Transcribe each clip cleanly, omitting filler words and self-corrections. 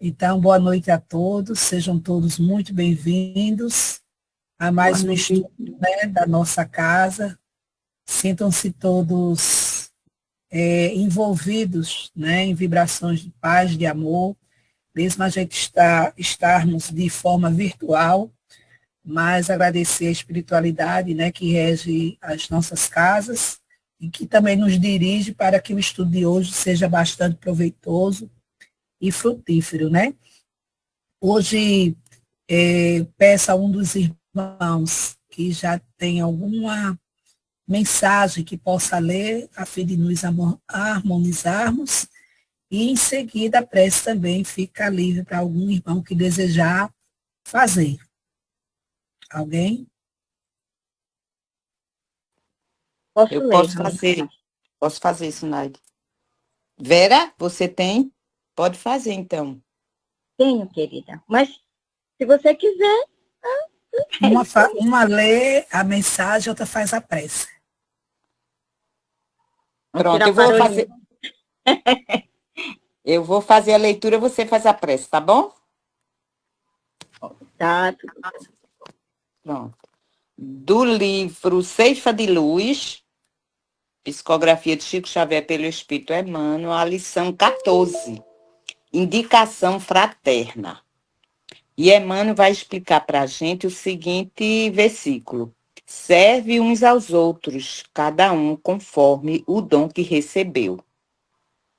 Então, boa noite a todos, sejam todos muito bem-vindos a mais um estudo, né, da nossa casa. Sintam-se todos envolvidos, né, em vibrações de paz, de amor, mesmo a gente estarmos de forma virtual, mas agradecer a espiritualidade, né, que rege as nossas casas e que também nos dirige para que o estudo de hoje seja bastante proveitoso e frutífero, né? Hoje, peço a um dos irmãos que já tem alguma mensagem que possa ler, a fim de nos harmonizarmos, e em seguida a prece também fica livre para algum irmão que desejar fazer. Alguém? Eu posso fazer. Posso fazer, Sinaide. Vera, você tem? Pode fazer, então. Tenho, querida. Mas, se você quiser... Uma lê a mensagem, outra faz a prece. Pronto, eu vou fazer... Eu vou fazer a leitura, você faz a prece, tá bom? Tá. Pronto. Do livro Ceifa de Luz, Psicografia de Chico Xavier pelo Espírito Emmanuel, a lição 14, Indicação Fraterna. E Emmanuel vai explicar para a gente o seguinte versículo: serve uns aos outros, cada um conforme o dom que recebeu.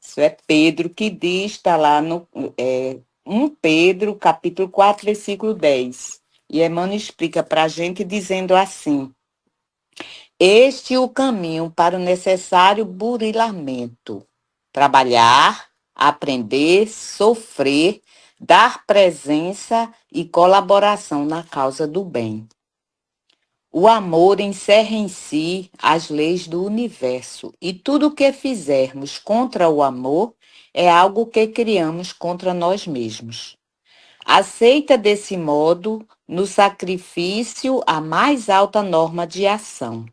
Isso é Pedro que diz, está lá no 1 Pedro, capítulo 4, versículo 10. E Emmanuel explica para a gente dizendo assim: este é o caminho para o necessário burilamento. Trabalhar, aprender, sofrer, dar presença e colaboração na causa do bem. O amor encerra em si as leis do universo, e tudo o que fizermos contra o amor é algo que criamos contra nós mesmos. Aceita desse modo, no sacrifício, a mais alta norma de ação.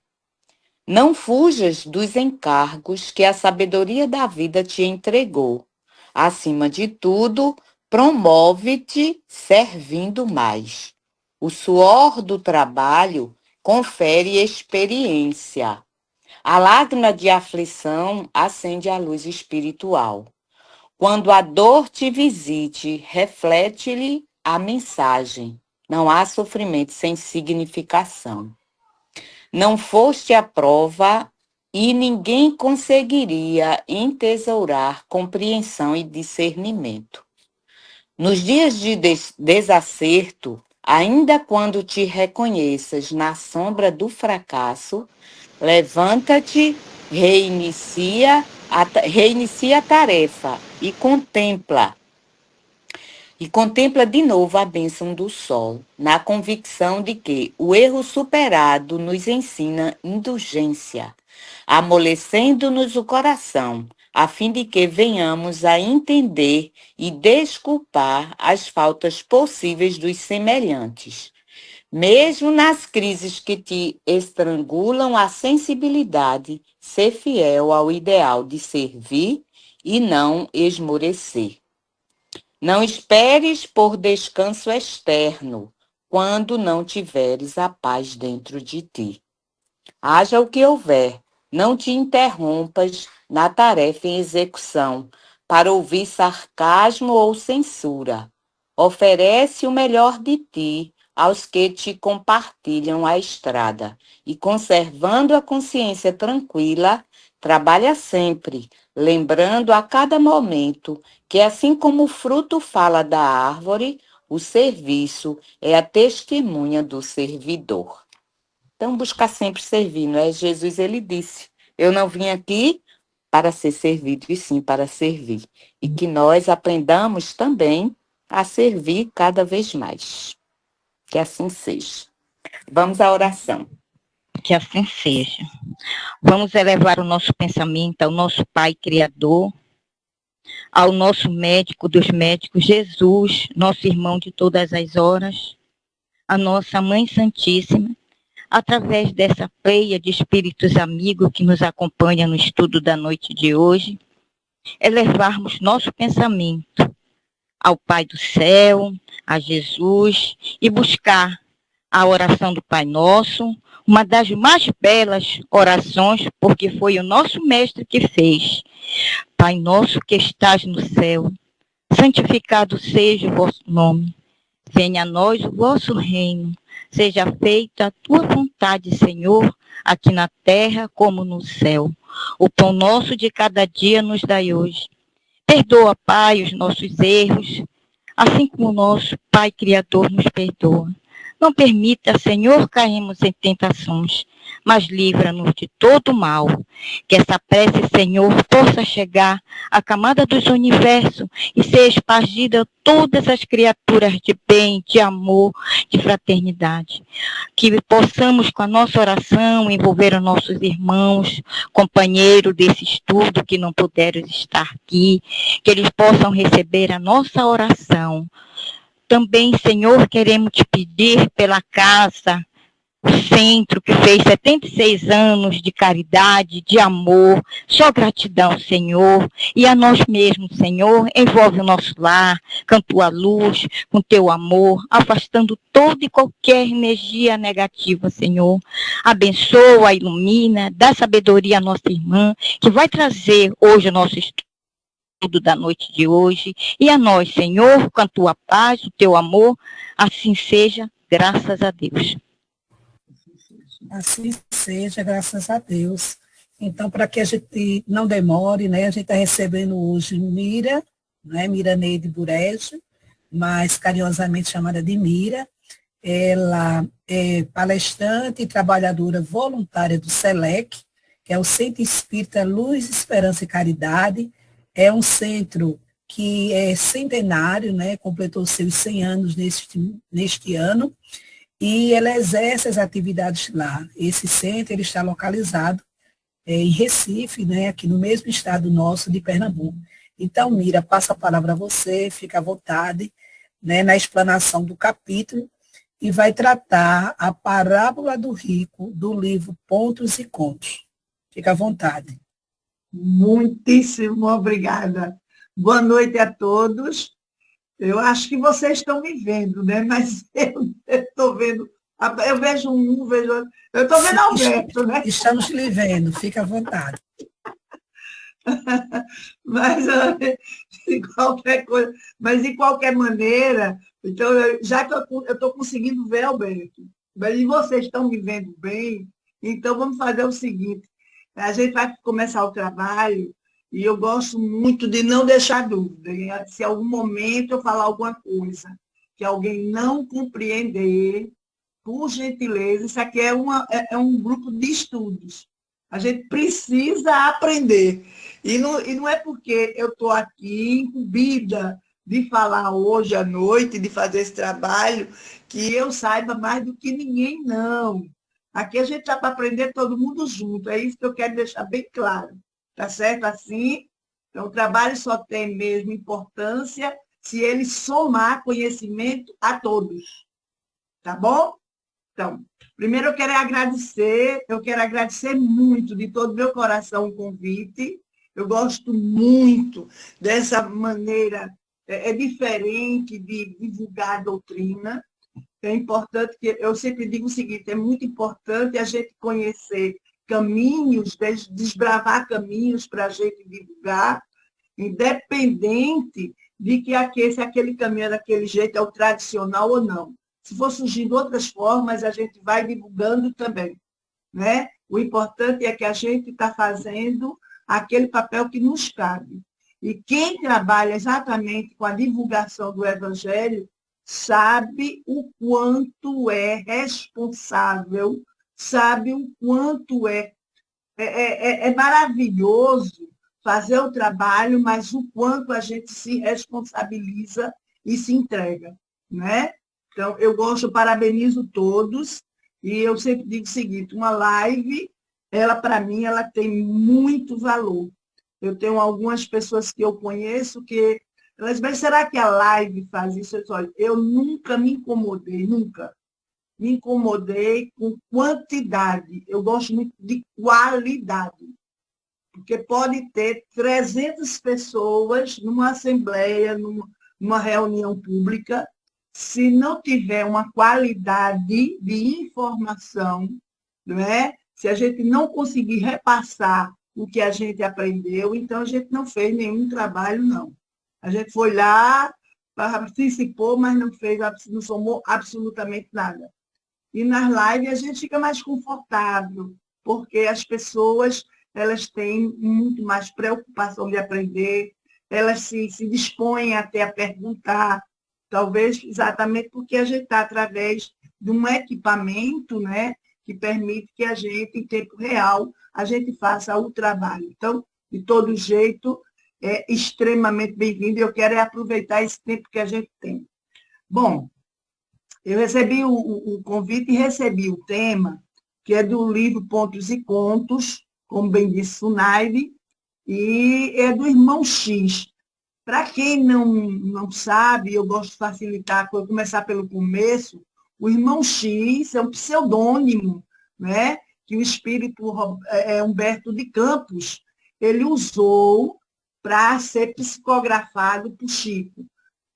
Não fujas dos encargos que a sabedoria da vida te entregou. Acima de tudo, promove-te servindo mais. O suor do trabalho confere experiência. A lágrima de aflição acende a luz espiritual. Quando a dor te visite, reflete-lhe a mensagem. Não há sofrimento sem significação. Não foste à prova e ninguém conseguiria entesourar compreensão e discernimento. Nos dias de desacerto, ainda quando te reconheças na sombra do fracasso, levanta-te, reinicia a tarefa e contempla de novo a bênção do sol, na convicção de que o erro superado nos ensina indulgência, amolecendo-nos o coração, a fim de que venhamos a entender e desculpar as faltas possíveis dos semelhantes. Mesmo nas crises que te estrangulam a sensibilidade, ser fiel ao ideal de servir e não esmorecer. Não esperes por descanso externo, quando não tiveres a paz dentro de ti. Haja o que houver, não te interrompas na tarefa em execução, para ouvir sarcasmo ou censura. Oferece o melhor de ti aos que te compartilham a estrada, e conservando a consciência tranquila, trabalha sempre, lembrando a cada momento que, assim como o fruto fala da árvore, o serviço é a testemunha do servidor. Então, buscar sempre servir, não é? Jesus, ele disse, eu não vim aqui para ser servido, e sim para servir. E que nós aprendamos também a servir cada vez mais. Que assim seja. Vamos à oração. Que assim seja. Vamos elevar o nosso pensamento ao nosso Pai Criador, ao nosso médico dos médicos, Jesus, nosso irmão de todas as horas, a nossa Mãe Santíssima, através dessa pleia de espíritos amigos que nos acompanha no estudo da noite de hoje, elevarmos nosso pensamento ao Pai do céu, a Jesus, e buscar a oração do Pai Nosso, uma das mais belas orações, porque foi o nosso mestre que fez. Pai nosso que estás no céu, santificado seja o vosso nome. Venha a nós o vosso reino. Seja feita a tua vontade, Senhor, aqui na terra como no céu. O pão nosso de cada dia nos dai hoje. Perdoa, Pai, os nossos erros, assim como o nosso Pai Criador nos perdoa. Não permita, Senhor, cairmos em tentações, mas livra-nos de todo mal. Que essa prece, Senhor, possa chegar à camada dos universos e ser espargida a todas as criaturas de bem, de amor, de fraternidade. Que possamos, com a nossa oração, envolver os nossos irmãos, companheiros desse estudo que não puderam estar aqui, que eles possam receber a nossa oração. Também, Senhor, queremos te pedir pela casa, o centro que fez 76 anos de caridade, de amor, só gratidão, Senhor, e a nós mesmos, Senhor, envolve o nosso lar, com tua luz, com teu amor, afastando toda e qualquer energia negativa, Senhor. Abençoa, ilumina, dá sabedoria à nossa irmã, que vai trazer hoje o nosso estudo da noite de hoje, e a nós, Senhor, com a tua paz, o teu amor, assim seja, graças a Deus. Assim seja, graças a Deus. Então, para que a gente não demore, né, a gente está recebendo hoje Mira, né, Mira Neide Burege, mais carinhosamente chamada de Mira. Ela é palestrante e trabalhadora voluntária do SELEC, que é o Centro Espírita Luz, Esperança e Caridade. É um centro que é centenário, né, completou seus 100 anos neste ano, e ela exerce as atividades lá. Esse centro ele está localizado em Recife, né, aqui no mesmo estado nosso de Pernambuco. Então, Mira, passo a palavra a você, fica à vontade, né, na explanação do capítulo, e vai tratar a parábola do rico do livro Pontos e Contos. Fica à vontade. Muitíssimo obrigada. Boa noite a todos. Eu acho que vocês estão me vendo, né? Mas eu estou vendo, eu vejo vejo outro. Eu estou vendo Alberto, né? Estamos lhe vendo, fica à vontade. Mas de qualquer maneira, então, já que eu estou conseguindo ver Alberto, mas vocês estão me vendo bem, então vamos fazer o seguinte. A gente vai começar o trabalho e eu gosto muito de não deixar dúvida. Se em algum momento eu falar alguma coisa que alguém não compreender, por gentileza, isso aqui é um grupo de estudos. A gente precisa aprender. E não é porque eu estou aqui incumbida de falar hoje à noite, de fazer esse trabalho, que eu saiba mais do que ninguém, não. Aqui a gente está para aprender todo mundo junto, é isso que eu quero deixar bem claro. Tá certo assim? Então, o trabalho só tem mesmo importância se ele somar conhecimento a todos. Tá bom? Então, primeiro eu quero agradecer muito de todo o meu coração o convite. Eu gosto muito dessa maneira, diferente de divulgar a doutrina. É importante que, eu sempre digo o seguinte, é muito importante a gente conhecer caminhos, desbravar caminhos para a gente divulgar, independente de que se aquele caminho é daquele jeito, é o tradicional ou não. Se for surgindo outras formas, a gente vai divulgando também, né? O importante é que a gente está fazendo aquele papel que nos cabe. E quem trabalha exatamente com a divulgação do Evangelho sabe o quanto é responsável, sabe o quanto é maravilhoso fazer o trabalho, mas o quanto a gente se responsabiliza e se entrega, né? Então, eu parabenizo todos, e eu sempre digo o seguinte, uma live, para mim, ela tem muito valor. Eu tenho algumas pessoas que eu conheço que elas dizem, será que a live faz isso? Eu nunca me incomodei, nunca. Me incomodei com quantidade. Eu gosto muito de qualidade. Porque pode ter 300 pessoas numa assembleia, numa reunião pública, se não tiver uma qualidade de informação, não é? Se a gente não conseguir repassar o que a gente aprendeu, então a gente não fez nenhum trabalho, não. A gente foi lá, participou, mas não somou absolutamente nada. E nas lives a gente fica mais confortável, porque as pessoas elas têm muito mais preocupação de aprender, elas se dispõem até a perguntar, talvez exatamente porque a gente está através de um equipamento, né, que permite que a gente, em tempo real, a gente faça o trabalho. Então, de todo jeito, é extremamente bem-vindo e eu quero aproveitar esse tempo que a gente tem. Bom, eu recebi o convite e recebi o tema, que é do livro Pontos e Contos, como bem disse Sunaide, e é do Irmão X. Para quem não sabe, eu gosto de facilitar, começar pelo começo, o Irmão X é um pseudônimo, né, que o espírito Humberto de Campos ele usou para ser psicografado por Chico.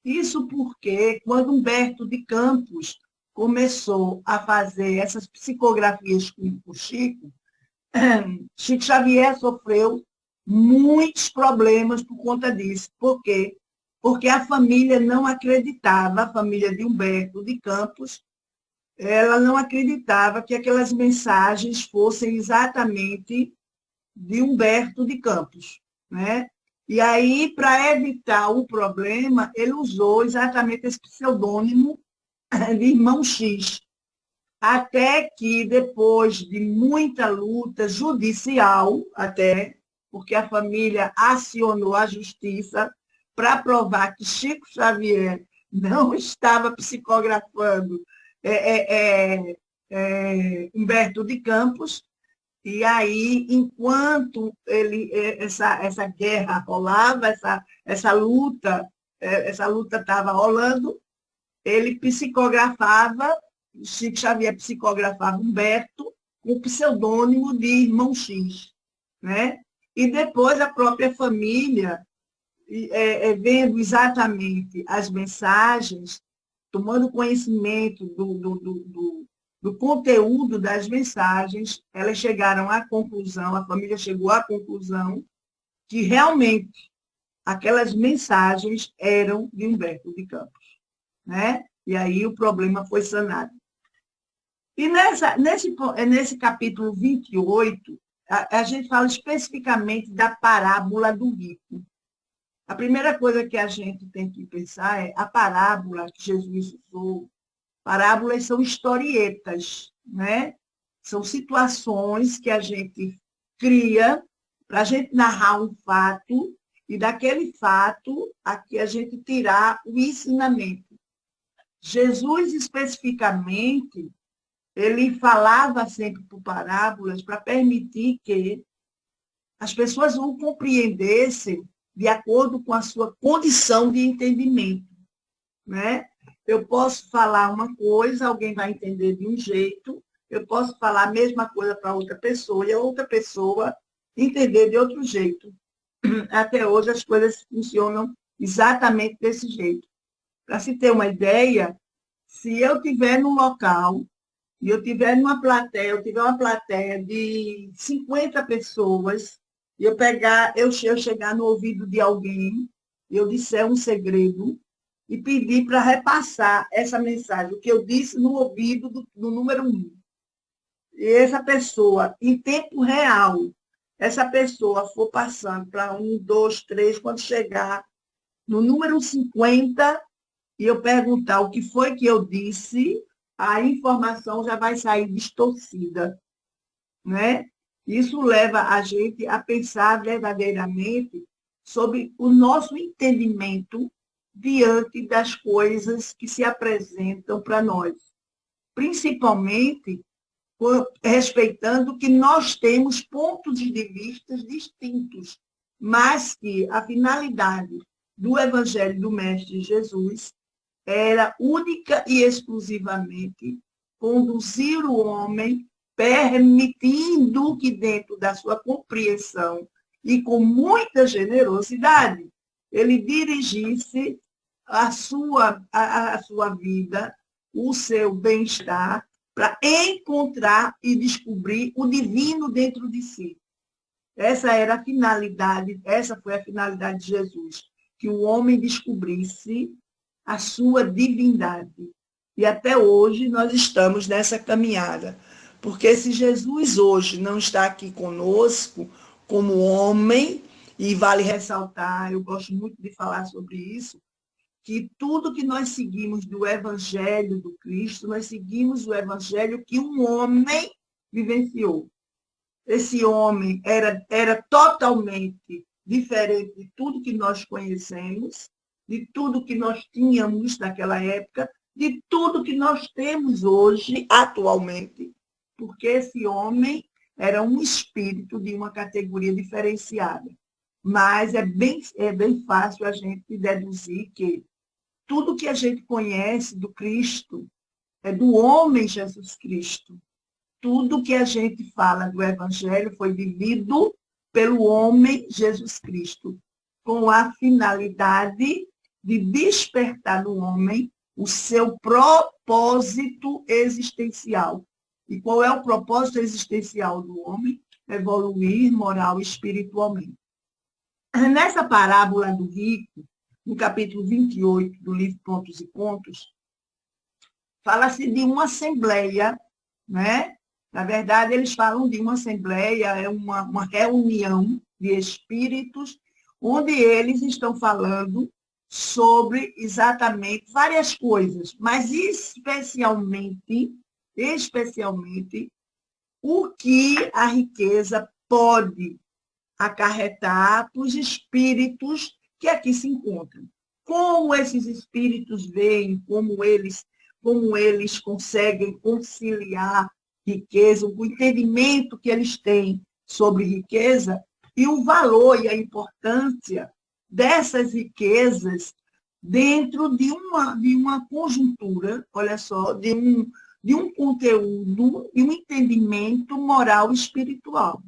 Isso porque, quando Humberto de Campos começou a fazer essas psicografias com o Chico, Chico Xavier sofreu muitos problemas por conta disso. Por quê? Porque a família não acreditava, a família de Humberto de Campos, ela não acreditava que aquelas mensagens fossem exatamente de Humberto de Campos, né? E aí, para evitar o problema, ele usou exatamente esse pseudônimo de Irmão X. Até que, depois de muita luta judicial, até, porque a família acionou a justiça para provar que Chico Xavier não estava psicografando Humberto de Campos, e aí, enquanto essa guerra rolava, essa luta estava rolando, ele psicografava, Chico Xavier psicografava Humberto com o pseudônimo de Irmão X, né? E depois a própria família, vendo exatamente as mensagens, tomando conhecimento do conteúdo das mensagens, elas chegaram à conclusão, a família chegou à conclusão que realmente aquelas mensagens eram de Humberto de Campos, né? E aí o problema foi sanado. E nesse capítulo 28, a gente fala especificamente da parábola do rico. A primeira coisa que a gente tem que pensar é a parábola que Jesus usou. Parábolas são historietas, né? São situações que a gente cria para a gente narrar um fato e daquele fato aqui a gente tirar o ensinamento. Jesus, especificamente, ele falava sempre por parábolas para permitir que as pessoas o compreendessem de acordo com a sua condição de entendimento, né? Eu posso falar uma coisa, alguém vai entender de um jeito, eu posso falar a mesma coisa para outra pessoa e a outra pessoa entender de outro jeito. Até hoje as coisas funcionam exatamente desse jeito. Para se ter uma ideia, se eu estiver num local e eu tiver uma plateia de 50 pessoas, e eu chegar no ouvido de alguém, eu disser um segredo, e pedir para repassar essa mensagem, o que eu disse no ouvido do número 1. E essa pessoa, em tempo real, essa pessoa for passando para 1, 2, 3, quando chegar no número 50, e eu perguntar o que foi que eu disse, a informação já vai sair distorcida, né? Isso leva a gente a pensar verdadeiramente sobre o nosso entendimento diante das coisas que se apresentam para nós, principalmente respeitando que nós temos pontos de vista distintos, mas que a finalidade do Evangelho do Mestre Jesus era única e exclusivamente conduzir o homem, permitindo que dentro da sua compreensão e com muita generosidade, ele dirigisse a sua vida, o seu bem-estar, para encontrar e descobrir o divino dentro de si. Essa era a finalidade, essa foi a finalidade de Jesus, que o homem descobrisse a sua divindade. E até hoje nós estamos nessa caminhada. Porque se Jesus hoje não está aqui conosco como homem, e vale ressaltar, eu gosto muito de falar sobre isso, que tudo que nós seguimos do Evangelho do Cristo, nós seguimos o Evangelho que um homem vivenciou. Esse homem era totalmente diferente de tudo que nós conhecemos, de tudo que nós tínhamos naquela época, de tudo que nós temos hoje, atualmente, porque esse homem era um espírito de uma categoria diferenciada. Mas é bem fácil a gente deduzir que tudo que a gente conhece do Cristo é do homem Jesus Cristo. Tudo que a gente fala do Evangelho foi vivido pelo homem Jesus Cristo, com a finalidade de despertar no homem o seu propósito existencial. E qual é o propósito existencial do homem? Evoluir moral e espiritualmente. Nessa parábola do rico, no capítulo 28 do livro Pontos e Contos, fala-se de uma assembleia, né? Na verdade, eles falam de uma assembleia, é uma reunião de espíritos, onde eles estão falando sobre exatamente várias coisas, mas especialmente o que a riqueza pode acarretar para os espíritos que aqui se encontram. Como esses espíritos veem, como eles conseguem conciliar riqueza, o entendimento que eles têm sobre riqueza e o valor e a importância dessas riquezas dentro de uma conjuntura, olha só, de um conteúdo e um entendimento moral e espiritual.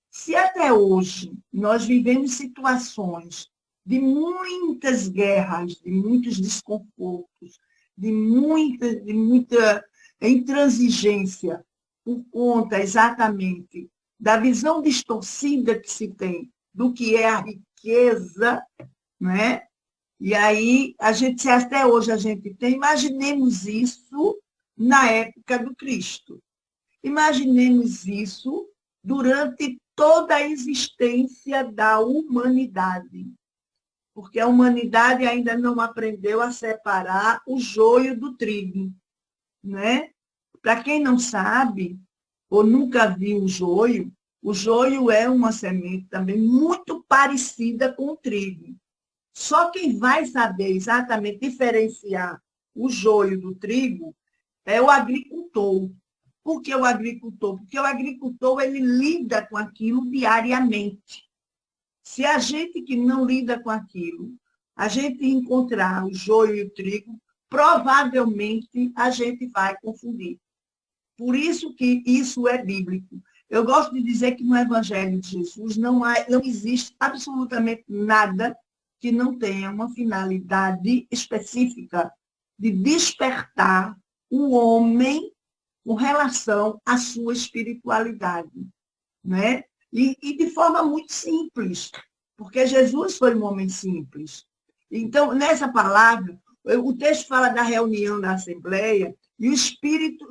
Se até hoje nós vivemos situações de muitas guerras, de muitos desconfortos, de muita intransigência, por conta exatamente da visão distorcida que se tem do que é a riqueza, né? E aí, se até hoje a gente tem, imaginemos isso na época do Cristo. Imaginemos isso durante toda a existência da humanidade. Porque a humanidade ainda não aprendeu a separar o joio do trigo, né? Para quem não sabe, ou nunca viu o joio é uma semente também muito parecida com o trigo. Só quem vai saber exatamente diferenciar o joio do trigo é o agricultor. Por que o agricultor? Porque o agricultor ele lida com aquilo diariamente. Se a gente que não lida com aquilo, a gente encontrar o joio e o trigo, provavelmente a gente vai confundir. Por isso que isso é bíblico. Eu gosto de dizer que no Evangelho de Jesus não existe absolutamente nada que não tenha uma finalidade específica de despertar o homem com relação à sua espiritualidade, né? E de forma muito simples, porque Jesus foi um homem simples. Então, nessa palavra, o texto fala da reunião da Assembleia, e os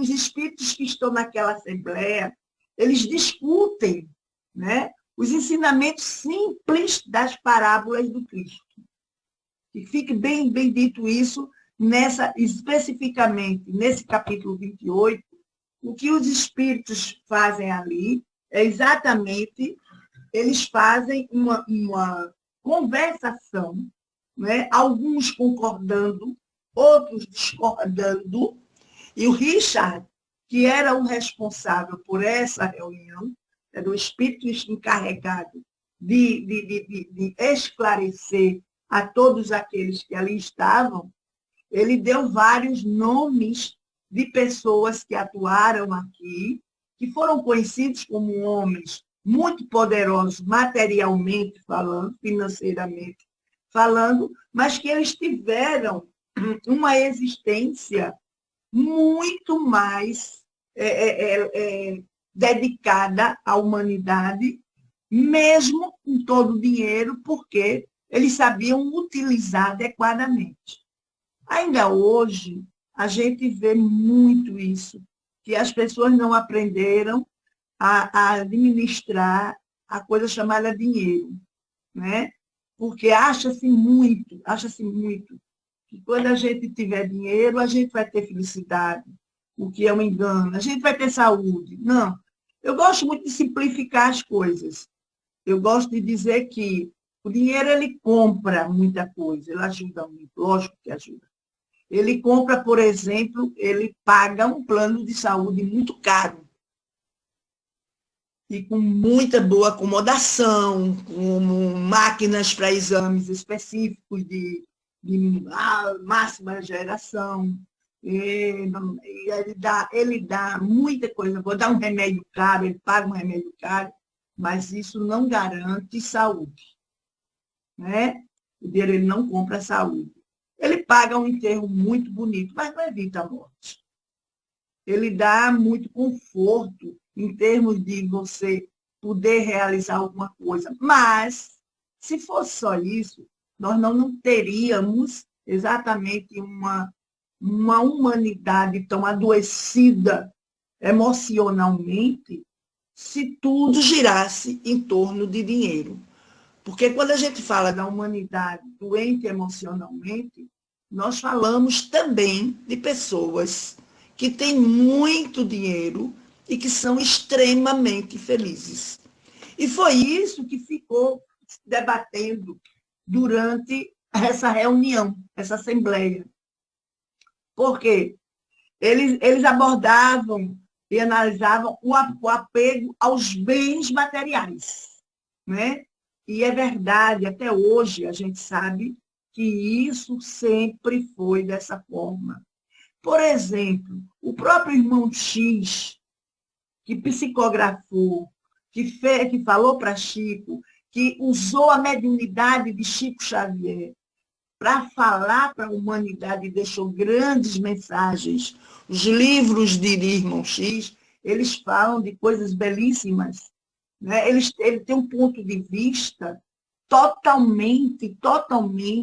espíritos que estão naquela Assembleia, eles discutem, né, os ensinamentos simples das parábolas do Cristo. E fique bem dito isso, especificamente nesse capítulo 28, o que os espíritos fazem ali é exatamente, eles fazem uma conversação, né? Alguns concordando, outros discordando, e o Richard, que era o responsável por essa reunião, era o espírito encarregado de esclarecer a todos aqueles que ali estavam, ele deu vários nomes de pessoas que atuaram aqui, que foram conhecidos como homens muito poderosos, materialmente falando, financeiramente falando, mas que eles tiveram uma existência muito mais dedicada à humanidade, mesmo com todo o dinheiro, porque eles sabiam utilizar adequadamente. Ainda hoje, a gente vê muito isso, que as pessoas não aprenderam a administrar a coisa chamada dinheiro, né? Porque acha-se muito que quando a gente tiver dinheiro, a gente vai ter felicidade, o que é um engano, a gente vai ter saúde. Não, eu gosto muito de simplificar as coisas. Eu gosto de dizer que o dinheiro, ele compra muita coisa, ele ajuda muito, lógico que ajuda. Ele compra, por exemplo, ele paga um plano de saúde muito caro e com muita boa acomodação, com máquinas para exames específicos de máxima geração. Ele dá muita coisa. Vou dar um remédio caro, ele paga um remédio caro, mas isso não garante saúde, né? O dinheiro, ele não compra saúde. Ele paga um enterro muito bonito, mas não evita a morte. Ele dá muito conforto em termos de você poder realizar alguma coisa. Mas, se fosse só isso, nós não teríamos exatamente uma humanidade tão adoecida emocionalmente se tudo girasse em torno de dinheiro. Porque quando a gente fala da humanidade doente emocionalmente, nós falamos também de pessoas que têm muito dinheiro e que são extremamente felizes. E foi isso que ficou debatendo durante essa reunião, essa assembleia. Porque eles abordavam e analisavam o apego aos bens materiais, né? E é verdade, até hoje a gente sabe que isso sempre foi dessa forma. Por exemplo, o próprio irmão X, que psicografou, que falou para Chico, que usou a mediunidade de Chico Xavier para falar para a humanidade e deixou grandes mensagens. Os livros de irmão X, eles falam de coisas belíssimas, né? Ele tem um ponto de vista totalmente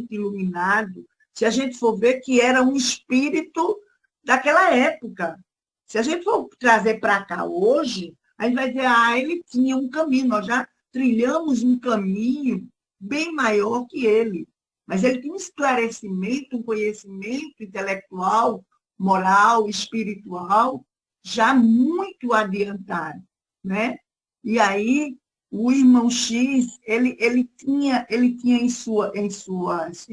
iluminado. Se a gente for ver que era um espírito daquela época. Se a gente for trazer para cá hoje, a gente vai dizer, ele tinha um caminho, nós já trilhamos um caminho bem maior que ele. Mas ele tinha um esclarecimento, um conhecimento intelectual, moral, espiritual, já muito adiantado, né? E aí, o irmão X, ele tinha em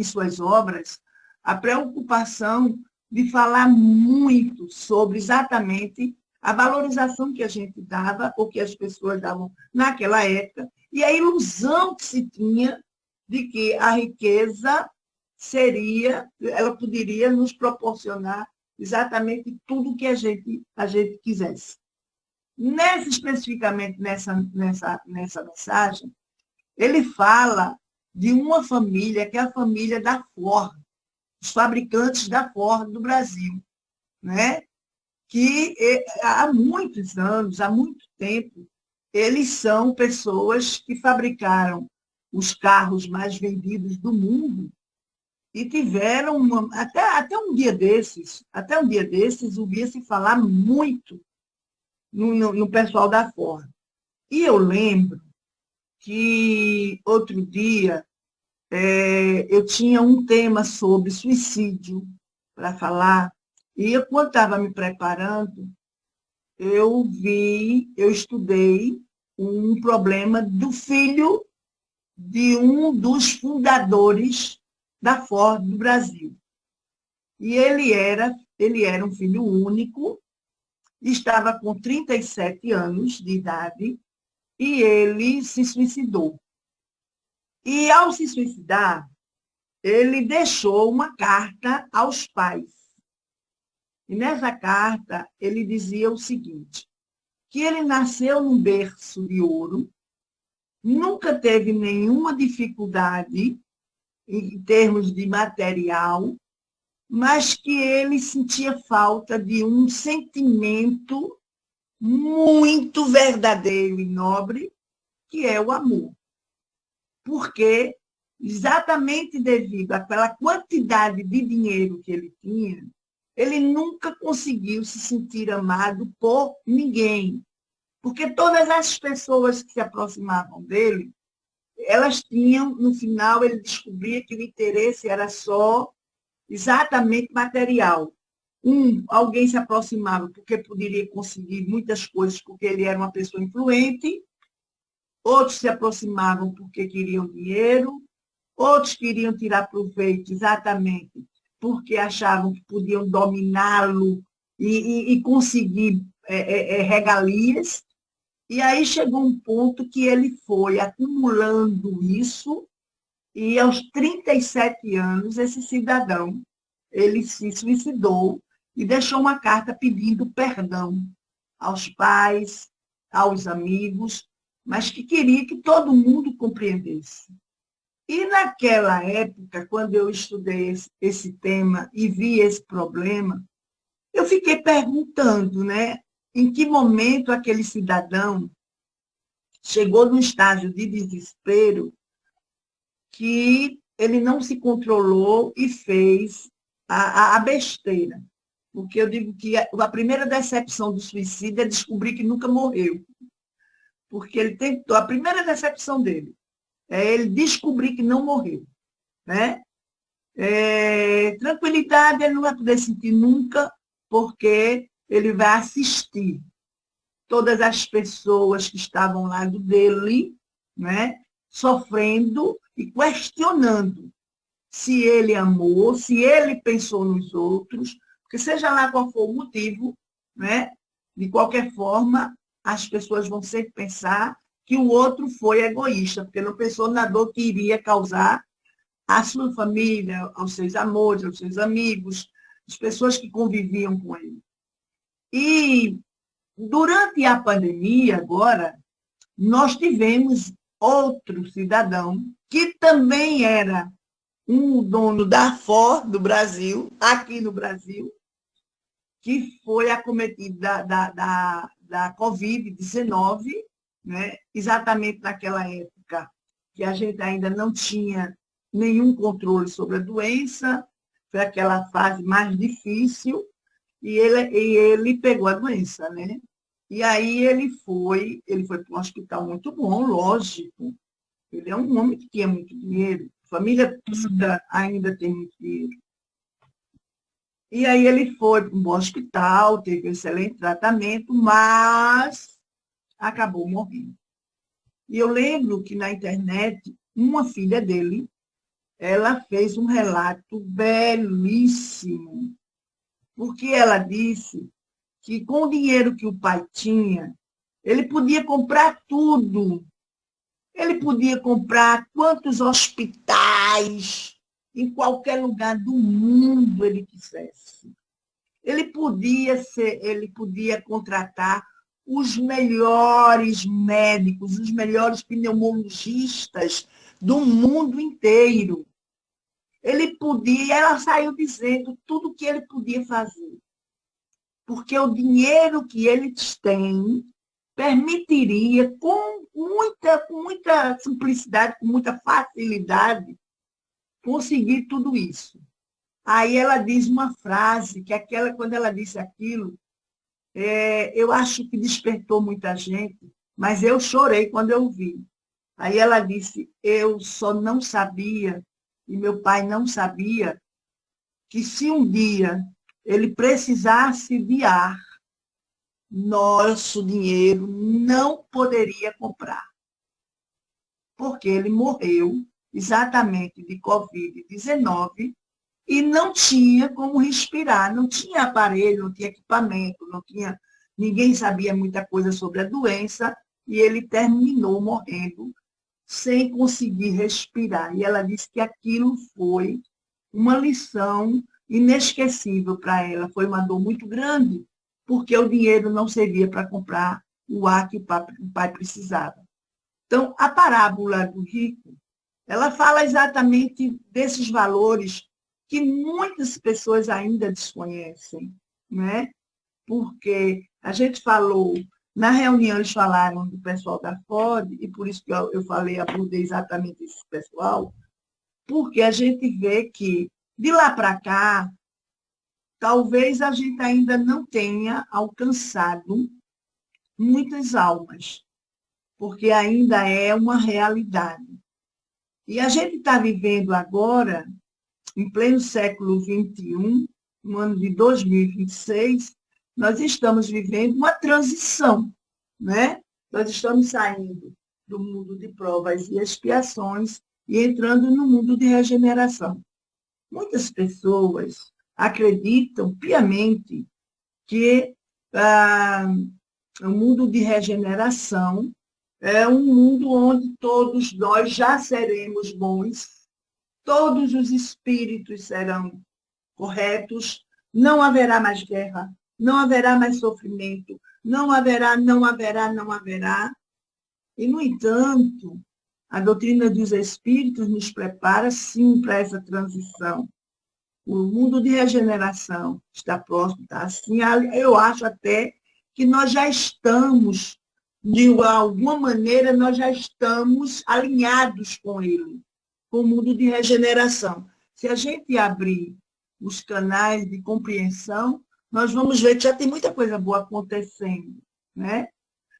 suas obras a preocupação de falar muito sobre exatamente a valorização que a gente dava, ou que as pessoas davam naquela época, e a ilusão que se tinha de que a riqueza ela poderia nos proporcionar exatamente tudo o que a gente quisesse. Especificamente nessa mensagem, ele fala de uma família, que é a família da Ford, os fabricantes da Ford do Brasil, né? Que há muitos anos, há muito tempo, eles são pessoas que fabricaram os carros mais vendidos do mundo e tiveram até um dia desses, ouvia-se falar muito no pessoal da Ford. E eu lembro que outro dia eu tinha um tema sobre suicídio para falar, e eu, quando estava me preparando, eu estudei um problema do filho de um dos fundadores da Ford do Brasil. E ele era um filho único, estava com 37 anos de idade, e ele se suicidou. E, ao se suicidar, ele deixou uma carta aos pais. E nessa carta, ele dizia o seguinte, que ele nasceu num berço de ouro, nunca teve nenhuma dificuldade em termos de material, mas que ele sentia falta de um sentimento muito verdadeiro e nobre, que é o amor. Porque, exatamente devido àquela quantidade de dinheiro que ele tinha, ele nunca conseguiu se sentir amado por ninguém. Porque todas as pessoas que se aproximavam dele, elas tinham, no final, ele descobria que o interesse era só exatamente material. Alguém se aproximava porque poderia conseguir muitas coisas, porque ele era uma pessoa influente, outros se aproximavam porque queriam dinheiro, outros queriam tirar proveito exatamente porque achavam que podiam dominá-lo e conseguir regalias. E aí chegou um ponto que ele foi acumulando isso, e aos 37 anos, esse cidadão, ele se suicidou e deixou uma carta pedindo perdão aos pais, aos amigos, mas que queria que todo mundo compreendesse. E naquela época, quando eu estudei esse tema e vi esse problema, eu fiquei perguntando, né, em que momento aquele cidadão chegou num estágio de desespero que ele não se controlou e fez a besteira. Porque eu digo que a primeira decepção do suicídio é descobrir que nunca morreu. Porque ele tentou, a primeira decepção dele é ele descobrir que não morreu. Né? Tranquilidade ele não vai poder sentir nunca, porque ele vai assistir todas as pessoas que estavam ao lado dele, né, sofrendo e questionando se ele amou, se ele pensou nos outros, porque seja lá qual for o motivo, né, de qualquer forma, as pessoas vão sempre pensar que o outro foi egoísta, porque não pensou na dor que iria causar à sua família, aos seus amores, aos seus amigos, as pessoas que conviviam com ele. E durante a pandemia, agora, nós tivemos outro cidadão que também era um dono da Ford do Brasil, aqui no Brasil, que foi acometido da Covid-19, né? Exatamente naquela época que a gente ainda não tinha nenhum controle sobre a doença, foi aquela fase mais difícil, e ele pegou a doença, né? E aí ele foi para um hospital muito bom, lógico. Ele é um homem que tinha muito dinheiro, a família ainda tem muito dinheiro. E aí ele foi para um bom hospital, teve um excelente tratamento, mas acabou morrendo. E eu lembro que na internet, uma filha dele, ela fez um relato belíssimo, porque ela disse que com o dinheiro que o pai tinha, ele podia comprar tudo. Ele podia comprar quantos hospitais em qualquer lugar do mundo ele quisesse. Ele podia contratar os melhores médicos, os melhores pneumologistas do mundo inteiro. Ele podia, ela saiu dizendo tudo o que ele podia fazer. Porque o dinheiro que eles têm permitiria, com muita simplicidade, com muita facilidade, conseguir tudo isso. Aí ela diz uma frase, que quando ela disse aquilo, eu acho que despertou muita gente, mas eu chorei quando eu vi. Aí ela disse, eu só não sabia, e meu pai não sabia, que se um dia ele precisasse de ar, nosso dinheiro não poderia comprar. Porque ele morreu exatamente de Covid-19 e não tinha como respirar, não tinha aparelho, não tinha equipamento, ninguém sabia muita coisa sobre a doença, e ele terminou morrendo sem conseguir respirar. E ela disse que aquilo foi uma lição inesquecível para ela, foi uma dor muito grande, porque o dinheiro não servia para comprar o ar que o pai precisava. Então, a parábola do rico ela fala exatamente desses valores que muitas pessoas ainda desconhecem, né? Porque a gente falou, na reunião eles falaram do pessoal da Ford, e por isso que eu falei, abordei exatamente esse pessoal, porque a gente vê que, de lá para cá, talvez a gente ainda não tenha alcançado muitas almas, porque ainda é uma realidade. E a gente está vivendo agora, em pleno século XXI, no ano de 2026, nós estamos vivendo uma transição, né? Nós estamos saindo do mundo de provas e expiações e entrando no mundo de regeneração. Muitas pessoas acreditam piamente que o mundo de regeneração é um mundo onde todos nós já seremos bons, todos os espíritos serão corretos, não haverá mais guerra, não haverá mais sofrimento, não haverá. E, no entanto, a doutrina dos espíritos nos prepara, sim, para essa transição. O mundo de regeneração está próximo, está assim. Eu acho até que nós já estamos, de alguma maneira, nós já estamos alinhados com ele, com o mundo de regeneração. Se a gente abrir os canais de compreensão, nós vamos ver que já tem muita coisa boa acontecendo, né?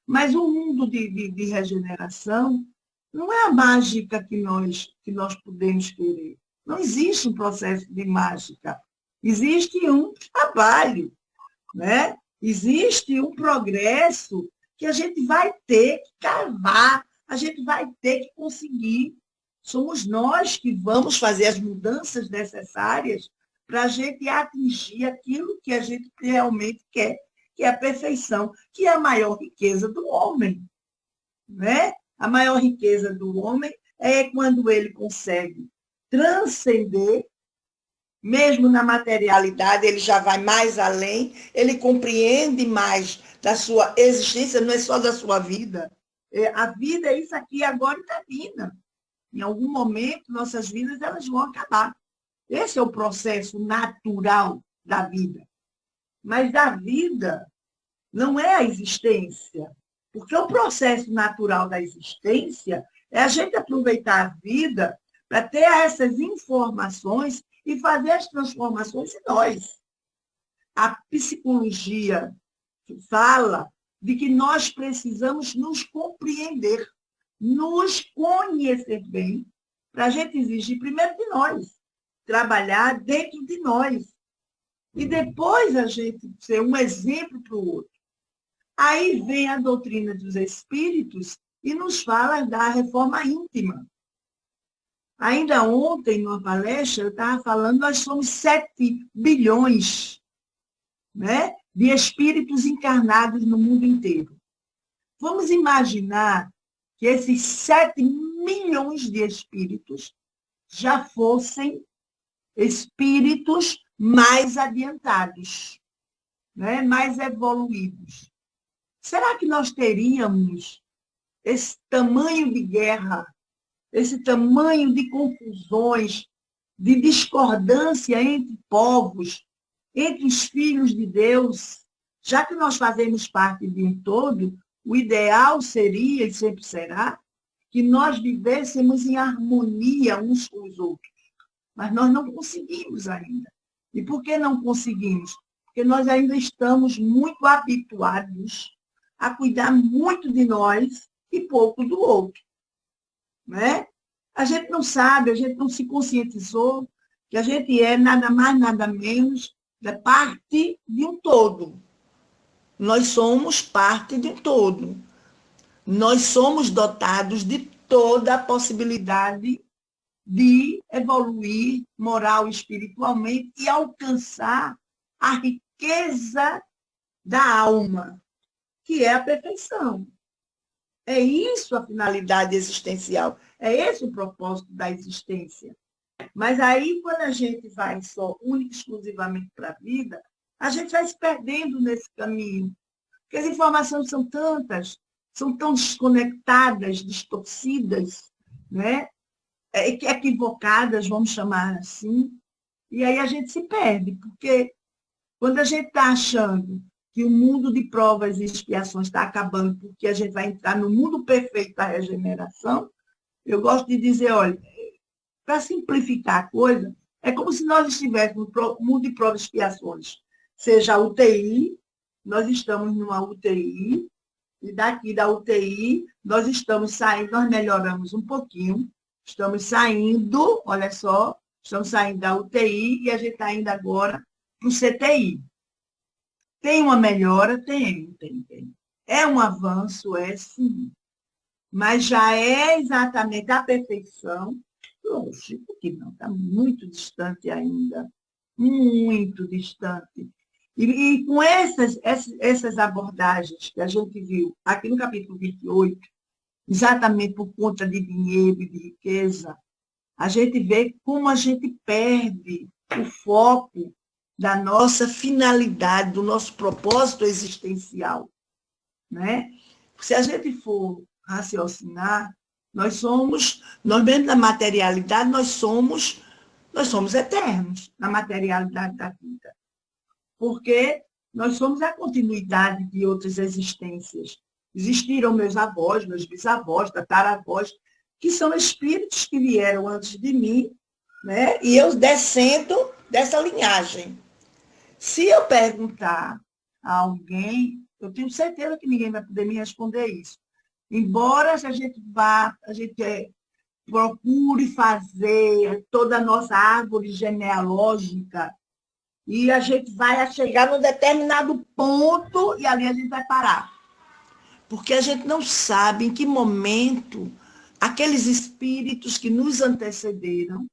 Mas o mundo de regeneração não é a mágica que nós podemos querer. Não existe um processo de mágica. Existe um trabalho, né? Existe um progresso que a gente vai ter que cavar, a gente vai ter que conseguir. Somos nós que vamos fazer as mudanças necessárias para a gente atingir aquilo que a gente realmente quer, que é a perfeição, que é a maior riqueza do homem, né? A maior riqueza do homem é quando ele consegue transcender, mesmo na materialidade, ele já vai mais além, ele compreende mais da sua existência, não é só da sua vida. A vida é isso aqui, agora e termina. Em algum momento, nossas vidas elas vão acabar. Esse é o processo natural da vida. Mas a vida não é a existência, porque o processo natural da existência é a gente aproveitar a vida para ter essas informações e fazer as transformações em nós. A psicologia fala de que nós precisamos nos compreender, nos conhecer bem, para a gente exigir primeiro de nós, trabalhar dentro de nós. E depois a gente ser um exemplo para o outro. Aí vem a doutrina dos espíritos e nos fala da reforma íntima. Ainda ontem, numa palestra, eu estava falando, nós somos 7 bilhões, né, de espíritos encarnados no mundo inteiro. Vamos imaginar que esses 7 milhões de espíritos já fossem espíritos mais adiantados, né, mais evoluídos. Será que nós teríamos esse tamanho de guerra, esse tamanho de confusões, de discordância entre povos, entre os filhos de Deus? Já que nós fazemos parte de um todo, o ideal seria, e sempre será, que nós vivêssemos em harmonia uns com os outros. Mas nós não conseguimos ainda. E por que não conseguimos? Porque nós ainda estamos muito habituados a cuidar muito de nós e pouco do outro. Né? A gente não sabe, a gente não se conscientizou que a gente é nada mais, nada menos da parte de um todo. Nós somos parte de um todo. Nós somos dotados de toda a possibilidade de evoluir moral e espiritualmente e alcançar a riqueza da alma, que é a perfeição. É isso a finalidade existencial, é esse o propósito da existência. Mas aí, quando a gente vai só, única e exclusivamente para a vida, a gente vai se perdendo nesse caminho. Porque as informações são tantas, são tão desconectadas, distorcidas, né? equivocadas, vamos chamar assim, e aí a gente se perde, porque quando a gente está achando que o mundo de provas e expiações está acabando, porque a gente vai entrar no mundo perfeito da regeneração, eu gosto de dizer, olha, para simplificar a coisa, é como se nós estivéssemos no mundo de provas e expiações, seja a UTI, nós estamos numa UTI, e daqui da UTI nós estamos saindo, nós melhoramos um pouquinho, estamos saindo, olha só, estamos saindo da UTI e a gente está indo agora para o CTI. Tem uma melhora? Tem. É um avanço, é sim. Mas já é exatamente a perfeição. Lógico que não, está muito distante ainda. Muito distante. E com essas abordagens que a gente viu aqui no capítulo 28, exatamente por conta de dinheiro e de riqueza, a gente vê como a gente perde o foco da nossa finalidade, do nosso propósito existencial. Né? Se a gente for raciocinar, nós mesmo na materialidade, nós somos eternos na materialidade da vida. Porque nós somos a continuidade de outras existências. Existiram meus avós, meus bisavós, tataravós, que são espíritos que vieram antes de mim, né? E eu descendo dessa linhagem. Se eu perguntar a alguém, eu tenho certeza que ninguém vai poder me responder isso. Embora a gente procure fazer toda a nossa árvore genealógica, e a gente vai chegar num determinado ponto e ali a gente vai parar. Porque a gente não sabe em que momento aqueles espíritos que nos antecederam,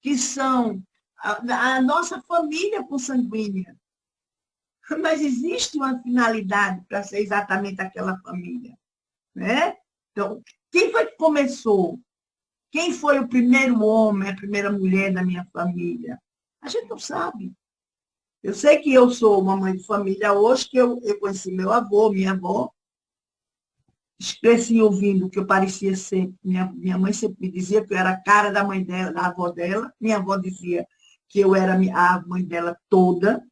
que são a nossa família consanguínea, mas existe uma finalidade para ser exatamente aquela família. Né? Então, quem foi que começou? Quem foi o primeiro homem, a primeira mulher da minha família? A gente não sabe. Eu sei que eu sou uma mãe de família hoje, que eu conheci meu avô, minha avó, cresci ouvindo que eu parecia ser, minha mãe sempre me dizia que eu era a cara da mãe dela, da avó dela, minha avó dizia que eu era a mãe dela toda,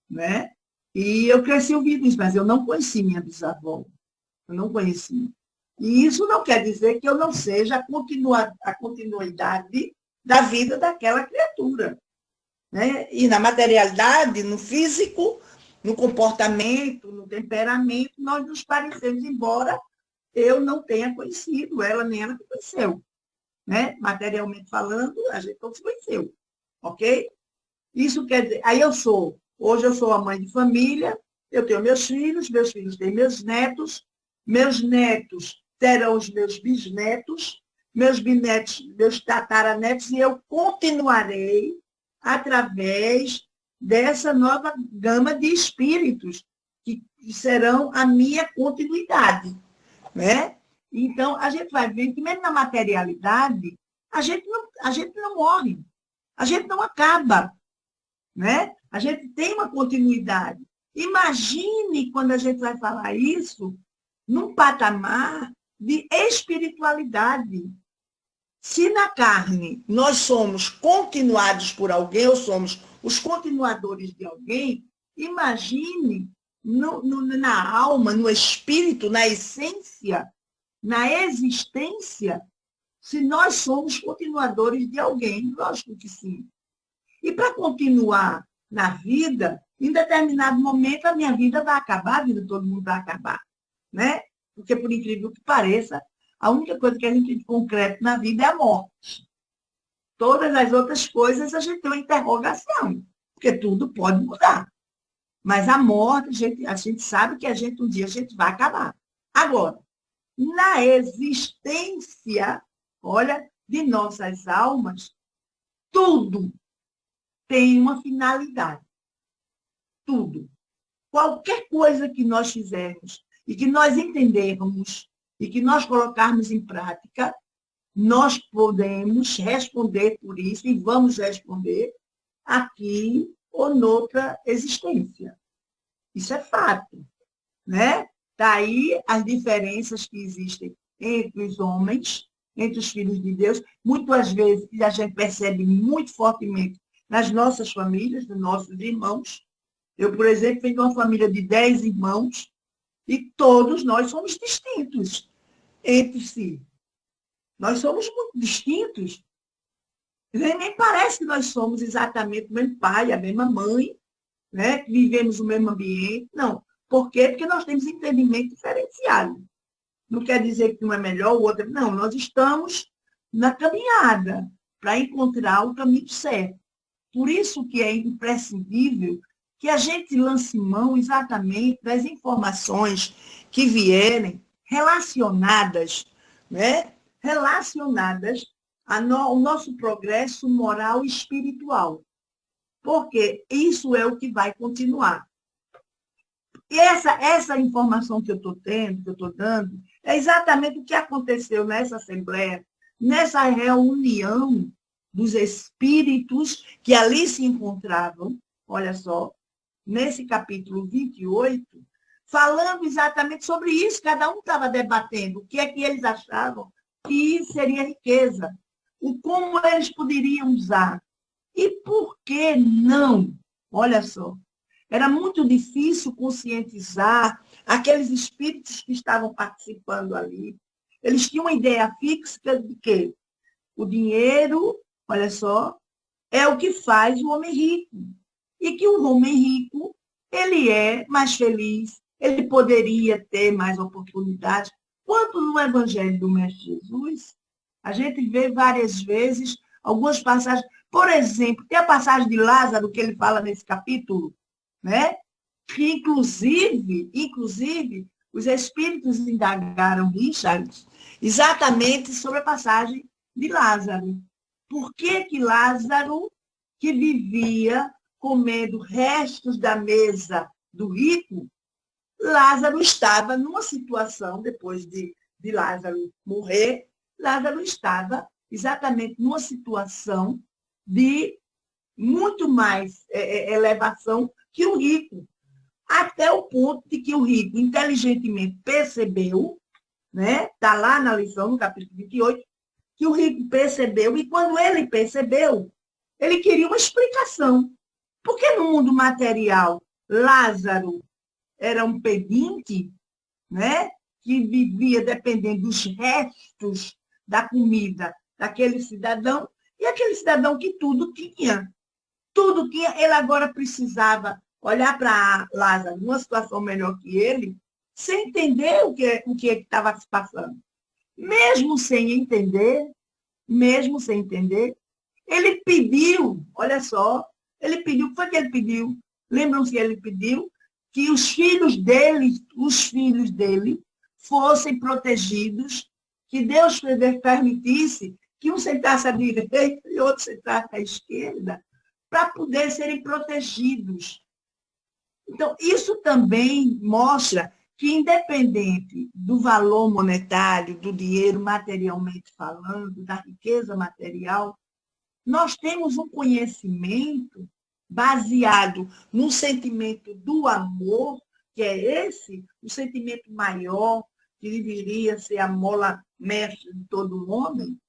né? E eu cresci ouvindo isso, mas eu não conheci minha bisavó, eu não conheci. E isso não quer dizer que eu não seja a continuidade da vida daquela criatura. Né? E na materialidade, no físico, no comportamento, no temperamento, nós nos parecemos, embora eu não tenha conhecido ela, nem ela me conheceu. Né? Materialmente falando, a gente não se conheceu. Ok? Isso quer dizer, hoje eu sou a mãe de família, eu tenho meus filhos têm meus netos terão os meus bisnetos, meus bisnetos, meus tataranetos, e eu continuarei através dessa nova gama de espíritos que serão a minha continuidade. Né? Então, a gente vai ver que mesmo na materialidade, a gente não morre, a gente não acaba. Né? A gente tem uma continuidade. Imagine quando a gente vai falar isso num patamar de espiritualidade. Se na carne nós somos continuados por alguém, ou somos os continuadores de alguém, imagine na alma, no espírito, na essência, na existência, se nós somos continuadores de alguém. Lógico que sim. E para continuar na vida, em determinado momento a minha vida vai acabar, a vida de todo mundo vai acabar. Né? Porque, por incrível que pareça, a única coisa que a gente tem de concreto na vida é a morte. Todas as outras coisas a gente tem uma interrogação, porque tudo pode mudar. Mas a morte, a gente sabe que um dia a gente vai acabar. Agora, na existência, olha, de nossas almas, tudo tem uma finalidade. Tudo. Qualquer coisa que nós fizermos e que nós entendermos e que nós colocarmos em prática, nós podemos responder por isso e vamos responder aqui ou noutra existência. Isso é fato. Né? Daí as diferenças que existem entre os homens, entre os filhos de Deus. Muitas vezes a gente percebe muito fortemente nas nossas famílias, dos nossos irmãos. Eu, por exemplo, venho de uma família de 10 irmãos e todos nós somos distintos entre si. Nós somos muito distintos. Nem parece que nós somos exatamente o mesmo pai, a mesma mãe, né? Que vivemos no mesmo ambiente. Não. Por quê? Porque nós temos entendimento diferenciado. Não quer dizer que um é melhor, o outro é... Não, nós estamos na caminhada para encontrar o caminho certo. Por isso que é imprescindível que a gente lance mão exatamente das informações que vierem relacionadas, né? Relacionadas ao nosso progresso moral e espiritual. Porque isso é o que vai continuar. E essa informação que eu estou tendo, que eu estou dando, é exatamente o que aconteceu nessa Assembleia, nessa reunião dos espíritos que ali se encontravam, olha só, nesse capítulo 28, falando exatamente sobre isso. Cada um estava debatendo o que é que eles achavam que seria riqueza, o como eles poderiam usar. E por que não? Olha só, era muito difícil conscientizar aqueles espíritos que estavam participando ali. Eles tinham uma ideia fixa de que o dinheiro, olha só, é o que faz o homem rico. E que o homem rico, ele é mais feliz, ele poderia ter mais oportunidades. Quanto no Evangelho do Mestre Jesus, a gente vê várias vezes algumas passagens. Por exemplo, tem a passagem de Lázaro, que ele fala nesse capítulo, né? Que, inclusive, os espíritos indagaram Richard exatamente sobre a passagem de Lázaro. Por que que Lázaro, que vivia comendo restos da mesa do rico, Lázaro estava numa situação, depois de Lázaro morrer, Lázaro estava exatamente numa situação de muito mais elevação que o rico, até o ponto de que o rico inteligentemente percebeu, né? Está lá na lição, no capítulo 28, que o rico percebeu, e quando ele percebeu, ele queria uma explicação. Por que no mundo material Lázaro era um pedinte, né? Que vivia dependendo dos restos da comida daquele cidadão, e aquele cidadão que tudo tinha, ele agora precisava olhar para Lázaro numa situação melhor que ele, sem entender o que estava se passando. Mesmo sem entender, ele pediu, olha só, ele pediu, o que foi que ele pediu? Lembram-se que ele pediu? Que os filhos dele fossem protegidos, que Deus permitisse que um sentasse à direita e outro sentasse à esquerda, para poder serem protegidos. Então, isso também mostra que, independente do valor monetário, do dinheiro materialmente falando, da riqueza material, nós temos um conhecimento baseado no sentimento do amor, que é esse, o sentimento maior, que deveria ser a mola mestre de todo homem,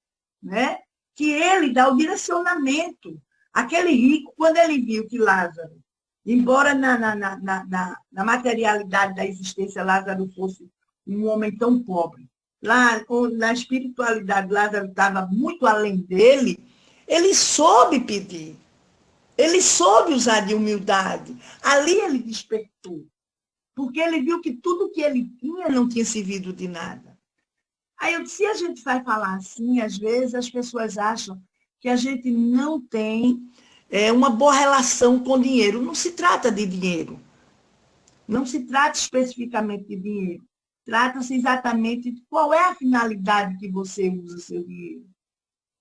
né? Que ele dá o direcionamento. Aquele rico, quando ele viu que Lázaro, embora na materialidade da existência Lázaro fosse um homem tão pobre, lá na espiritualidade Lázaro estava muito além dele, ele soube pedir. Ele soube usar de humildade. Ali ele despertou. Porque ele viu que tudo que ele tinha não tinha servido de nada. Aí eu disse, se a gente vai falar assim, às vezes as pessoas acham que a gente não tem uma boa relação com dinheiro. Não se trata de dinheiro. Não se trata especificamente de dinheiro. Trata-se exatamente de qual é a finalidade que você usa o seu dinheiro.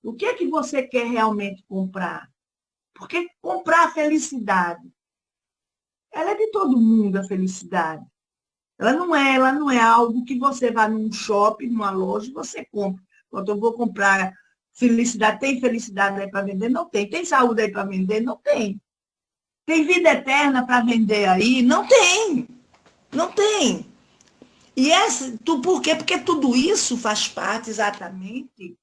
O que é que você quer realmente comprar? Porque comprar a felicidade, ela é de todo mundo, a felicidade. Ela não é algo que você vai num shopping, numa loja, e você compra. Quando eu vou comprar felicidade, tem felicidade aí para vender? Não tem. Tem saúde aí para vender? Não tem. Tem vida eterna para vender aí? Não tem. Não tem. E por quê? Porque tudo isso faz parte exatamente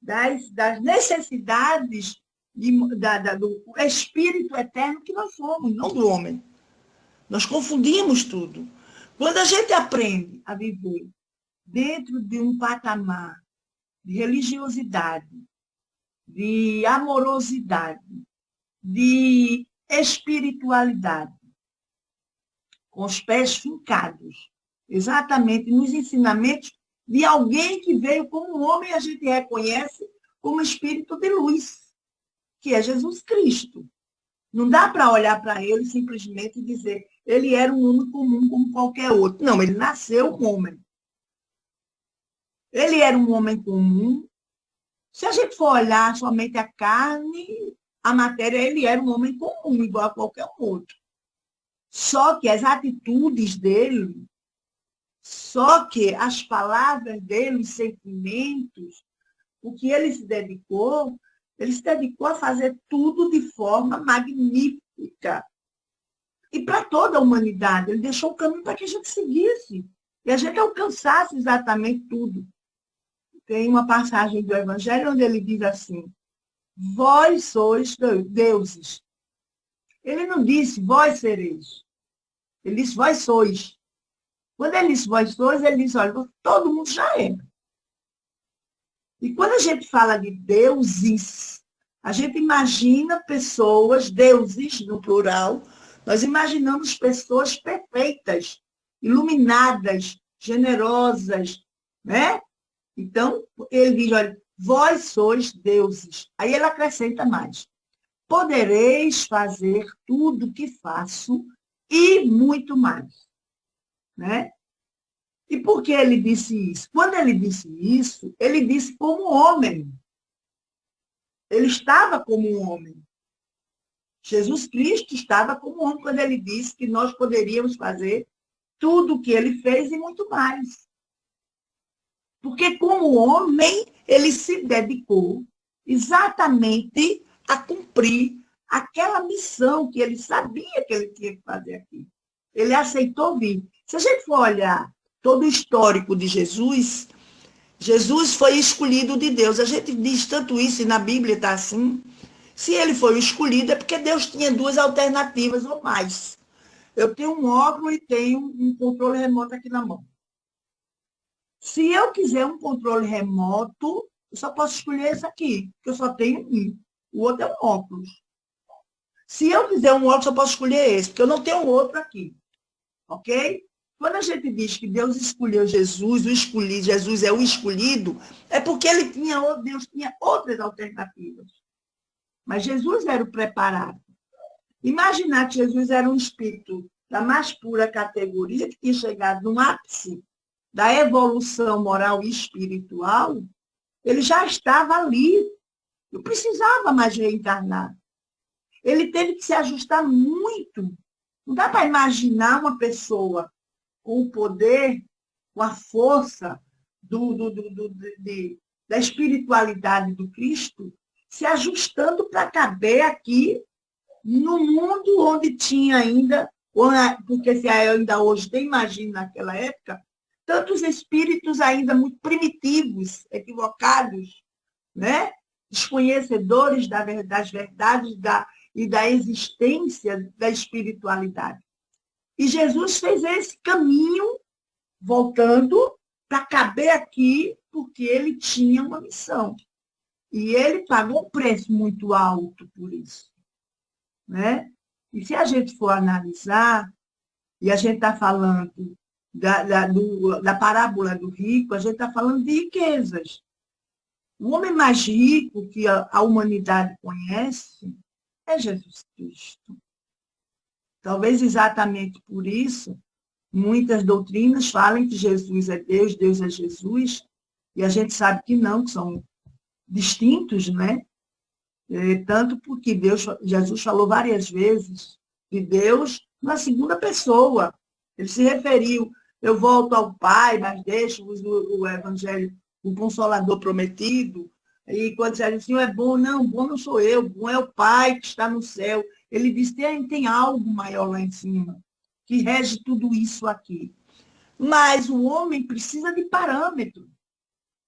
das necessidades do espírito eterno que nós somos, não do homem. Nós confundimos tudo. Quando a gente aprende a viver dentro de um patamar de religiosidade, de amorosidade, de espiritualidade, com os pés fincados, exatamente nos ensinamentos de alguém que veio como um homem, a gente reconhece como espírito de luz, que é Jesus Cristo. Não dá para olhar para ele simplesmente e dizer ele era um homem comum como qualquer outro. Não, ele nasceu um homem. Ele era um homem comum. Se a gente for olhar somente a carne, a matéria, ele era um homem comum, igual a qualquer outro. Só que as atitudes dele, só que as palavras dele, os sentimentos, o que ele se dedicou a fazer tudo de forma magnífica. E para toda a humanidade, ele deixou o caminho para que a gente seguisse. E a gente alcançasse exatamente tudo. Tem uma passagem do Evangelho onde ele diz assim, vós sois deuses. Ele não disse, vós sereis. Ele disse, vós sois. Quando ele disse, vós sois, ele diz, olha, todo mundo já é. E quando a gente fala de deuses, a gente imagina pessoas, deuses no plural, nós imaginamos pessoas perfeitas, iluminadas, generosas, né? Então, ele diz, olha, vós sois deuses. Aí ele acrescenta mais. Podereis fazer tudo o que faço e muito mais. Né? E por que ele disse isso? Quando ele disse isso, ele disse como homem. Ele estava como um homem. Jesus Cristo estava como um homem quando ele disse que nós poderíamos fazer tudo o que ele fez e muito mais. Porque como homem, ele se dedicou exatamente a cumprir aquela missão que ele sabia que ele tinha que fazer aqui. Ele aceitou vir. Se a gente for olhar todo o histórico de Jesus, Jesus foi escolhido de Deus. A gente diz tanto isso e na Bíblia está assim. Se ele foi o escolhido, é porque Deus tinha duas alternativas ou mais. Eu tenho um óculos e tenho um controle remoto aqui na mão. Se eu quiser um controle remoto, eu só posso escolher esse aqui, porque eu só tenho um. O outro é um óculos. Se eu quiser um óculos, eu posso escolher esse, porque eu não tenho outro aqui. Ok? Quando a gente diz que Deus escolheu Jesus, Jesus é o escolhido, é porque Deus tinha outras alternativas. Mas Jesus era o preparado. Imaginar que Jesus era um espírito da mais pura categoria, que tinha chegado no ápice da evolução moral e espiritual, ele já estava ali. Não precisava mais reencarnar. Ele teve que se ajustar muito. Não dá para imaginar uma pessoa com o poder, com a força da espiritualidade do Cristo, se ajustando para caber aqui no mundo onde tinha ainda, porque se ainda hoje tem, imagina naquela época, tantos espíritos ainda muito primitivos, equivocados, né? Desconhecedores das verdades e da existência da espiritualidade. E Jesus fez esse caminho, voltando para caber aqui, porque ele tinha uma missão. E ele pagou um preço muito alto por isso. Né? E se a gente for analisar, e a gente está falando da parábola do rico, a gente está falando de riquezas. O homem mais rico que a humanidade conhece é Jesus Cristo. Talvez exatamente por isso, muitas doutrinas falam que Jesus é Deus, Deus é Jesus, e a gente sabe que não, que são distintos, né? Tanto porque Jesus falou várias vezes de Deus na segunda pessoa. Ele se referiu, eu volto ao Pai, mas deixo-vos o Evangelho, o Consolador prometido. E quando você diz assim, é bom, não, bom não sou eu, bom é o Pai que está no céu. Ele diz, tem algo maior lá em cima, que rege tudo isso aqui. Mas o homem precisa de parâmetros.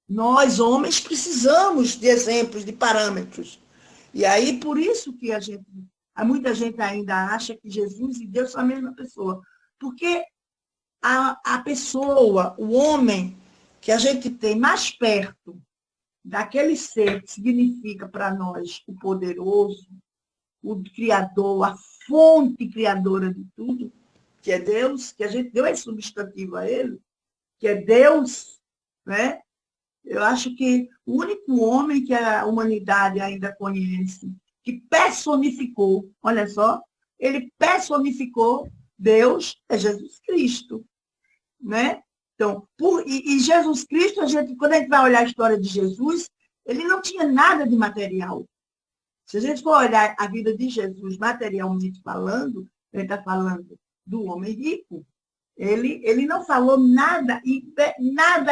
Nós, homens, precisamos de exemplos, de parâmetros. E aí, por isso que muita gente ainda acha que Jesus e Deus são a mesma pessoa. Porque a pessoa, o homem que a gente tem mais perto daquele ser que significa para nós o poderoso, o Criador, a fonte criadora de tudo, que é Deus, que a gente deu esse substantivo a ele, que é Deus, né? Eu acho que o único homem que a humanidade ainda conhece, que personificou, olha só, ele personificou Deus, é Jesus Cristo, né? Então, e Jesus Cristo, quando a gente vai olhar a história de Jesus, ele não tinha nada de material. Se a gente for olhar a vida de Jesus materialmente falando, ele está falando do homem rico. Ele não falou nada,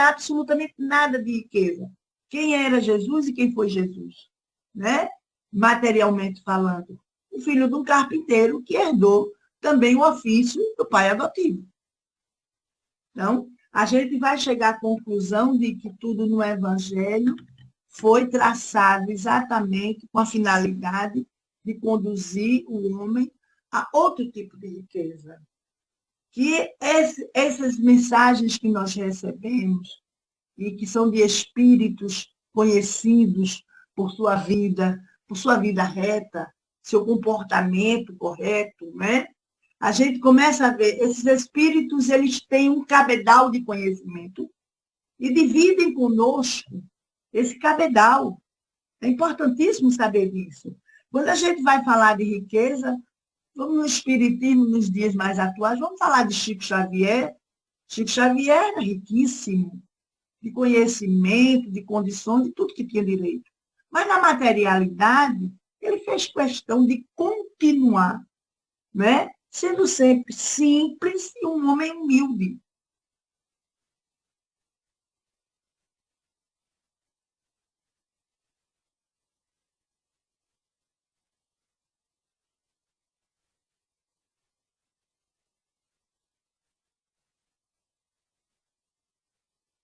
absolutamente nada de riqueza. Quem era Jesus e quem foi Jesus? Né? Materialmente falando. O filho de um carpinteiro que herdou também o ofício do pai adotivo. Então, a gente vai chegar à conclusão de que tudo no Evangelho foi traçado exatamente com a finalidade de conduzir o homem a outro tipo de riqueza. Que essas mensagens que nós recebemos, e que são de espíritos conhecidos por sua vida reta, seu comportamento correto, né? A gente começa a ver, esses espíritos, eles têm um cabedal de conhecimento e dividem conosco esse cabedal. É importantíssimo saber disso. Quando a gente vai falar de riqueza, vamos no espiritismo, nos dias mais atuais, vamos falar de Chico Xavier. Chico Xavier era riquíssimo de conhecimento, de condições, de tudo que tinha direito. Mas na materialidade, ele fez questão de continuar, né? Sendo sempre simples e um homem humilde.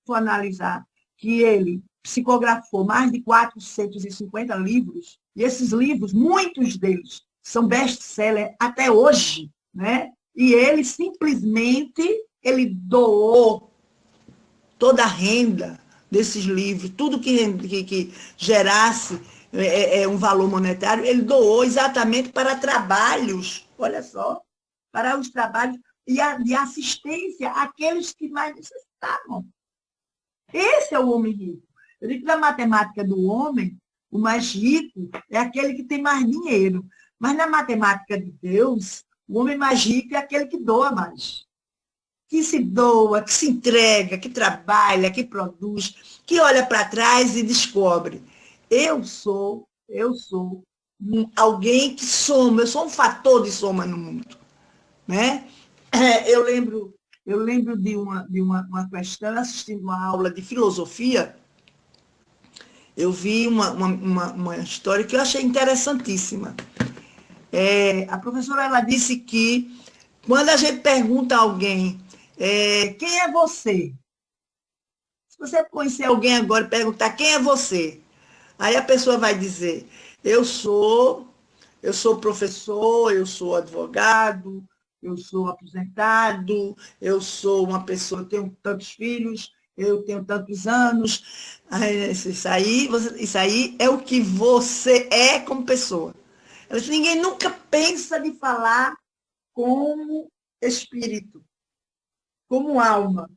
For analisar que ele psicografou mais de 450 livros, e esses livros, muitos deles, são best-seller até hoje, né? E ele simplesmente doou toda a renda desses livros, tudo que gerasse um valor monetário, ele doou exatamente para trabalhos, olha só, para os trabalhos de assistência àqueles que mais necessitavam. Esse é o homem rico. Eu digo que na matemática do homem, o mais rico é aquele que tem mais dinheiro. Mas na matemática de Deus, o homem mais rico é aquele que doa mais. Que se doa, que se entrega, que trabalha, que produz, que olha para trás e descobre. Eu sou alguém que soma, eu sou um fator de soma no mundo. Né? Eu lembro de uma questão, assistindo uma aula de filosofia, eu vi uma história que eu achei interessantíssima. A professora ela disse que, quando a gente pergunta a alguém, quem é você? Se você conhecer alguém agora e perguntar quem é você, aí a pessoa vai dizer, eu sou professor, eu sou advogado, eu sou aposentado, eu sou uma pessoa, eu tenho tantos filhos, eu tenho tantos anos. Isso aí é o que você é como pessoa. Ninguém nunca pensa de falar como espírito, como alma.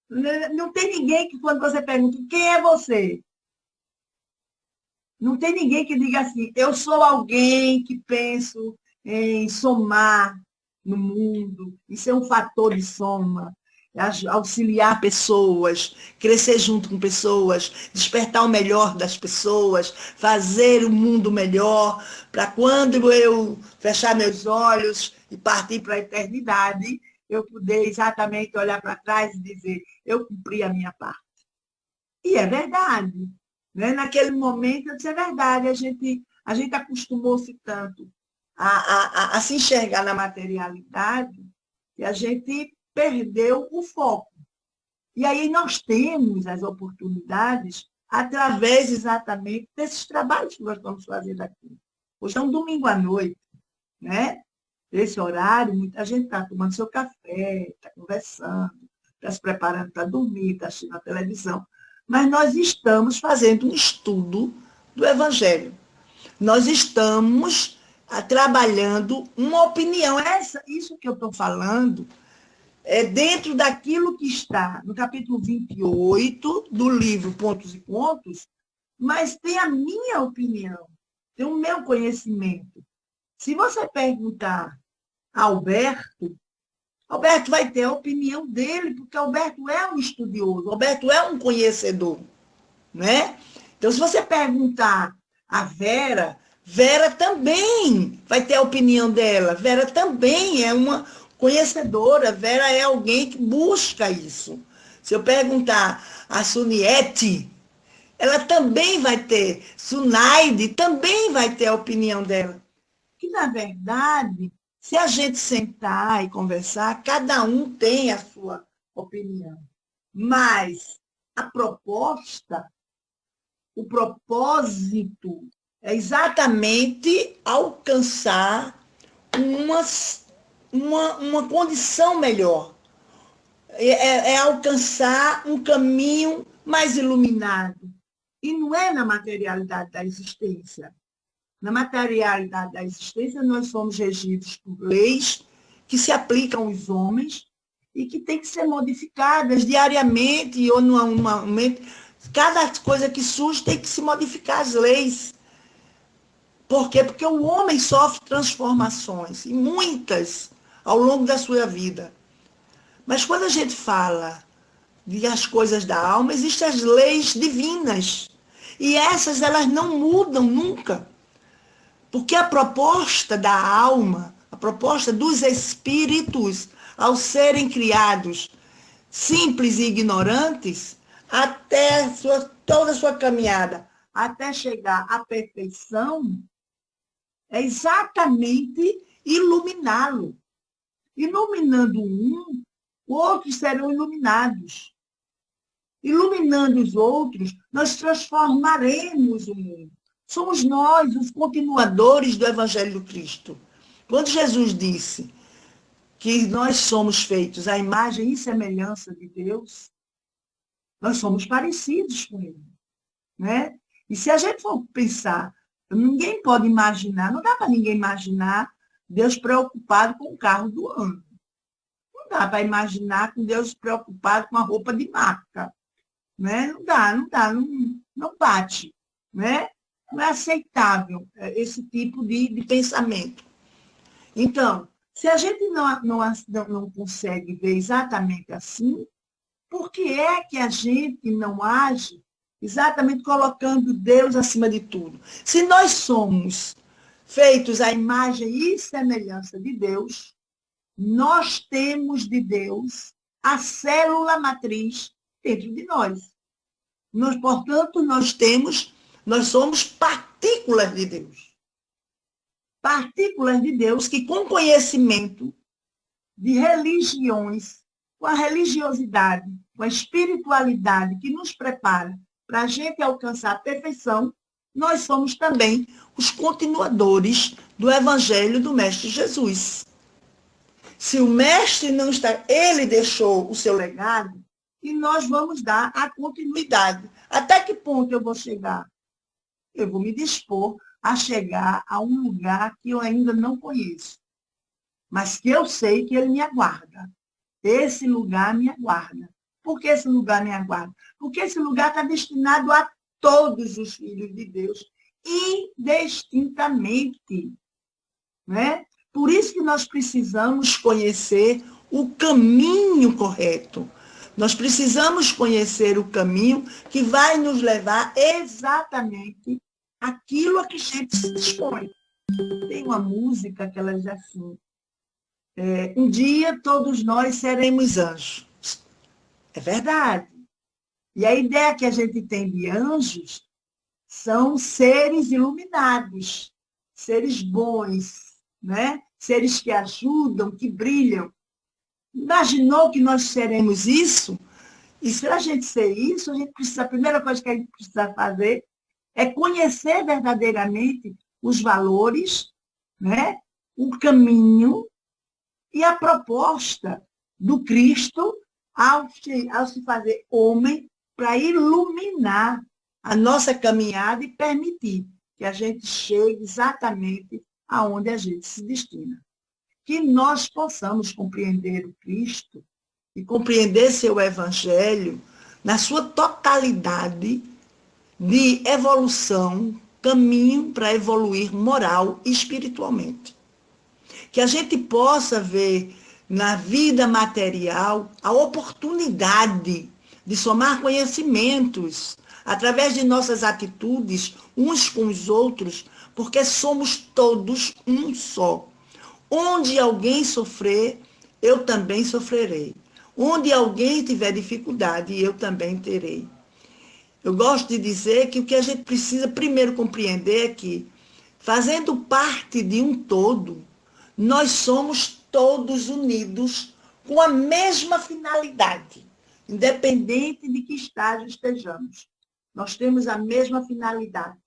Não tem ninguém que, quando você pergunta quem é você, não tem ninguém que diga assim, eu sou alguém que penso em somar no mundo, isso é um fator de soma, auxiliar pessoas, crescer junto com pessoas, despertar o melhor das pessoas, fazer o mundo melhor, para quando eu fechar meus olhos e partir para a eternidade, eu poder exatamente olhar para trás e dizer, eu cumpri a minha parte. E é verdade. Né? Naquele momento, eu disse, é verdade, a gente acostumou-se tanto a se enxergar na materialidade que a gente perdeu o foco. E aí nós temos as oportunidades através exatamente desses trabalhos que nós estamos fazendo aqui. Hoje é um domingo à noite, né? Esse horário, muita gente está tomando seu café, está conversando, está se preparando para dormir, está assistindo a televisão. Mas nós estamos fazendo um estudo do Evangelho. Nós estamos trabalhando uma opinião. Isso que eu estou falando é dentro daquilo que está no capítulo 28 do livro Pontos e Contos, mas tem a minha opinião, tem o meu conhecimento. Se você perguntar a Alberto vai ter a opinião dele, porque Alberto é um estudioso, Alberto é um conhecedor, né? Então, se você perguntar a Vera também vai ter a opinião dela. Vera também é uma conhecedora, Vera é alguém que busca isso. Se eu perguntar a Suniette, ela também vai ter, Sunaide também vai ter a opinião dela. Que, na verdade, se a gente sentar e conversar, cada um tem a sua opinião. Mas a proposta, o propósito é exatamente alcançar uma condição melhor. É alcançar um caminho mais iluminado. E não é na materialidade da existência. Na materialidade da existência, nós somos regidos por leis que se aplicam aos homens e que têm que ser modificadas diariamente ou anualmente. Cada coisa que surge tem que se modificar as leis. Por quê? Porque o homem sofre transformações, e muitas, ao longo da sua vida. Mas quando a gente fala das coisas da alma, existem as leis divinas. E essas, elas não mudam nunca. Porque a proposta da alma, a proposta dos espíritos, ao serem criados simples e ignorantes, até toda a sua caminhada, até chegar à perfeição, é exatamente iluminá-lo. Iluminando um, outros serão iluminados. Iluminando os outros, nós transformaremos o mundo. Somos nós os continuadores do Evangelho do Cristo. Quando Jesus disse que nós somos feitos à imagem e semelhança de Deus, nós somos parecidos com Ele, né? E se a gente for pensar, ninguém pode imaginar, não dá para ninguém imaginar Deus preocupado com o carro do ano. Não dá para imaginar com Deus preocupado com a roupa de marca, né? Não dá, não bate, né? Não é aceitável esse tipo de pensamento. Então, se a gente não consegue ver exatamente assim, por que é que a gente não age exatamente colocando Deus acima de tudo? Se nós somos feitos à imagem e semelhança de Deus, nós temos de Deus a célula matriz dentro de nós. Portanto, nós somos partículas de Deus. Partículas de Deus que, com conhecimento de religiões, com a religiosidade, com a espiritualidade que nos prepara para a gente alcançar a perfeição, nós somos também os continuadores do Evangelho do Mestre Jesus. Se o Mestre não está, ele deixou o seu legado e nós vamos dar a continuidade. Até que ponto eu vou chegar? Eu vou me dispor a chegar a um lugar que eu ainda não conheço, mas que eu sei que ele me aguarda. Esse lugar me aguarda. Por que esse lugar me aguarda? Porque esse lugar está destinado a todos os filhos de Deus, indistintamente, né? Por isso que nós precisamos conhecer o caminho correto. Nós precisamos conhecer o caminho que vai nos levar exatamente àquilo a que a gente se dispõe. Tem uma música que ela diz assim, um dia todos nós seremos anjos. É verdade. E a ideia que a gente tem de anjos são seres iluminados, seres bons, né? Seres que ajudam, que brilham. Imaginou que nós seremos isso? E se a gente ser isso, a primeira coisa que a gente precisa fazer é conhecer verdadeiramente os valores, né? O caminho e a proposta do Cristo ao se fazer homem para iluminar a nossa caminhada e permitir que a gente chegue exatamente aonde a gente se destina. Que nós possamos compreender o Cristo e compreender seu Evangelho na sua totalidade de evolução, caminho para evoluir moral e espiritualmente. Que a gente possa ver na vida material a oportunidade de somar conhecimentos através de nossas atitudes uns com os outros, porque somos todos um só. Onde alguém sofrer, eu também sofrerei. Onde alguém tiver dificuldade, eu também terei. Eu gosto de dizer que o que a gente precisa primeiro compreender é que, fazendo parte de um todo, nós somos todos unidos com a mesma finalidade, independente de que estágio estejamos. Nós temos a mesma finalidade: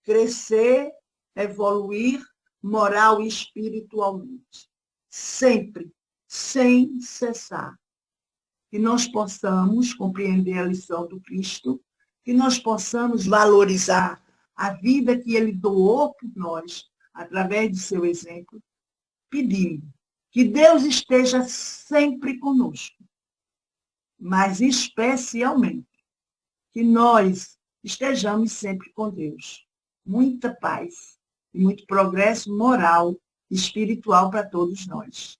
crescer, evoluir, moral e espiritualmente. Sempre, sem cessar. Que nós possamos compreender a lição do Cristo, que nós possamos valorizar a vida que ele doou por nós, através de seu exemplo, pedindo que Deus esteja sempre conosco, mas especialmente que nós estejamos sempre com Deus. Muita paz e muito progresso moral e espiritual para todos nós.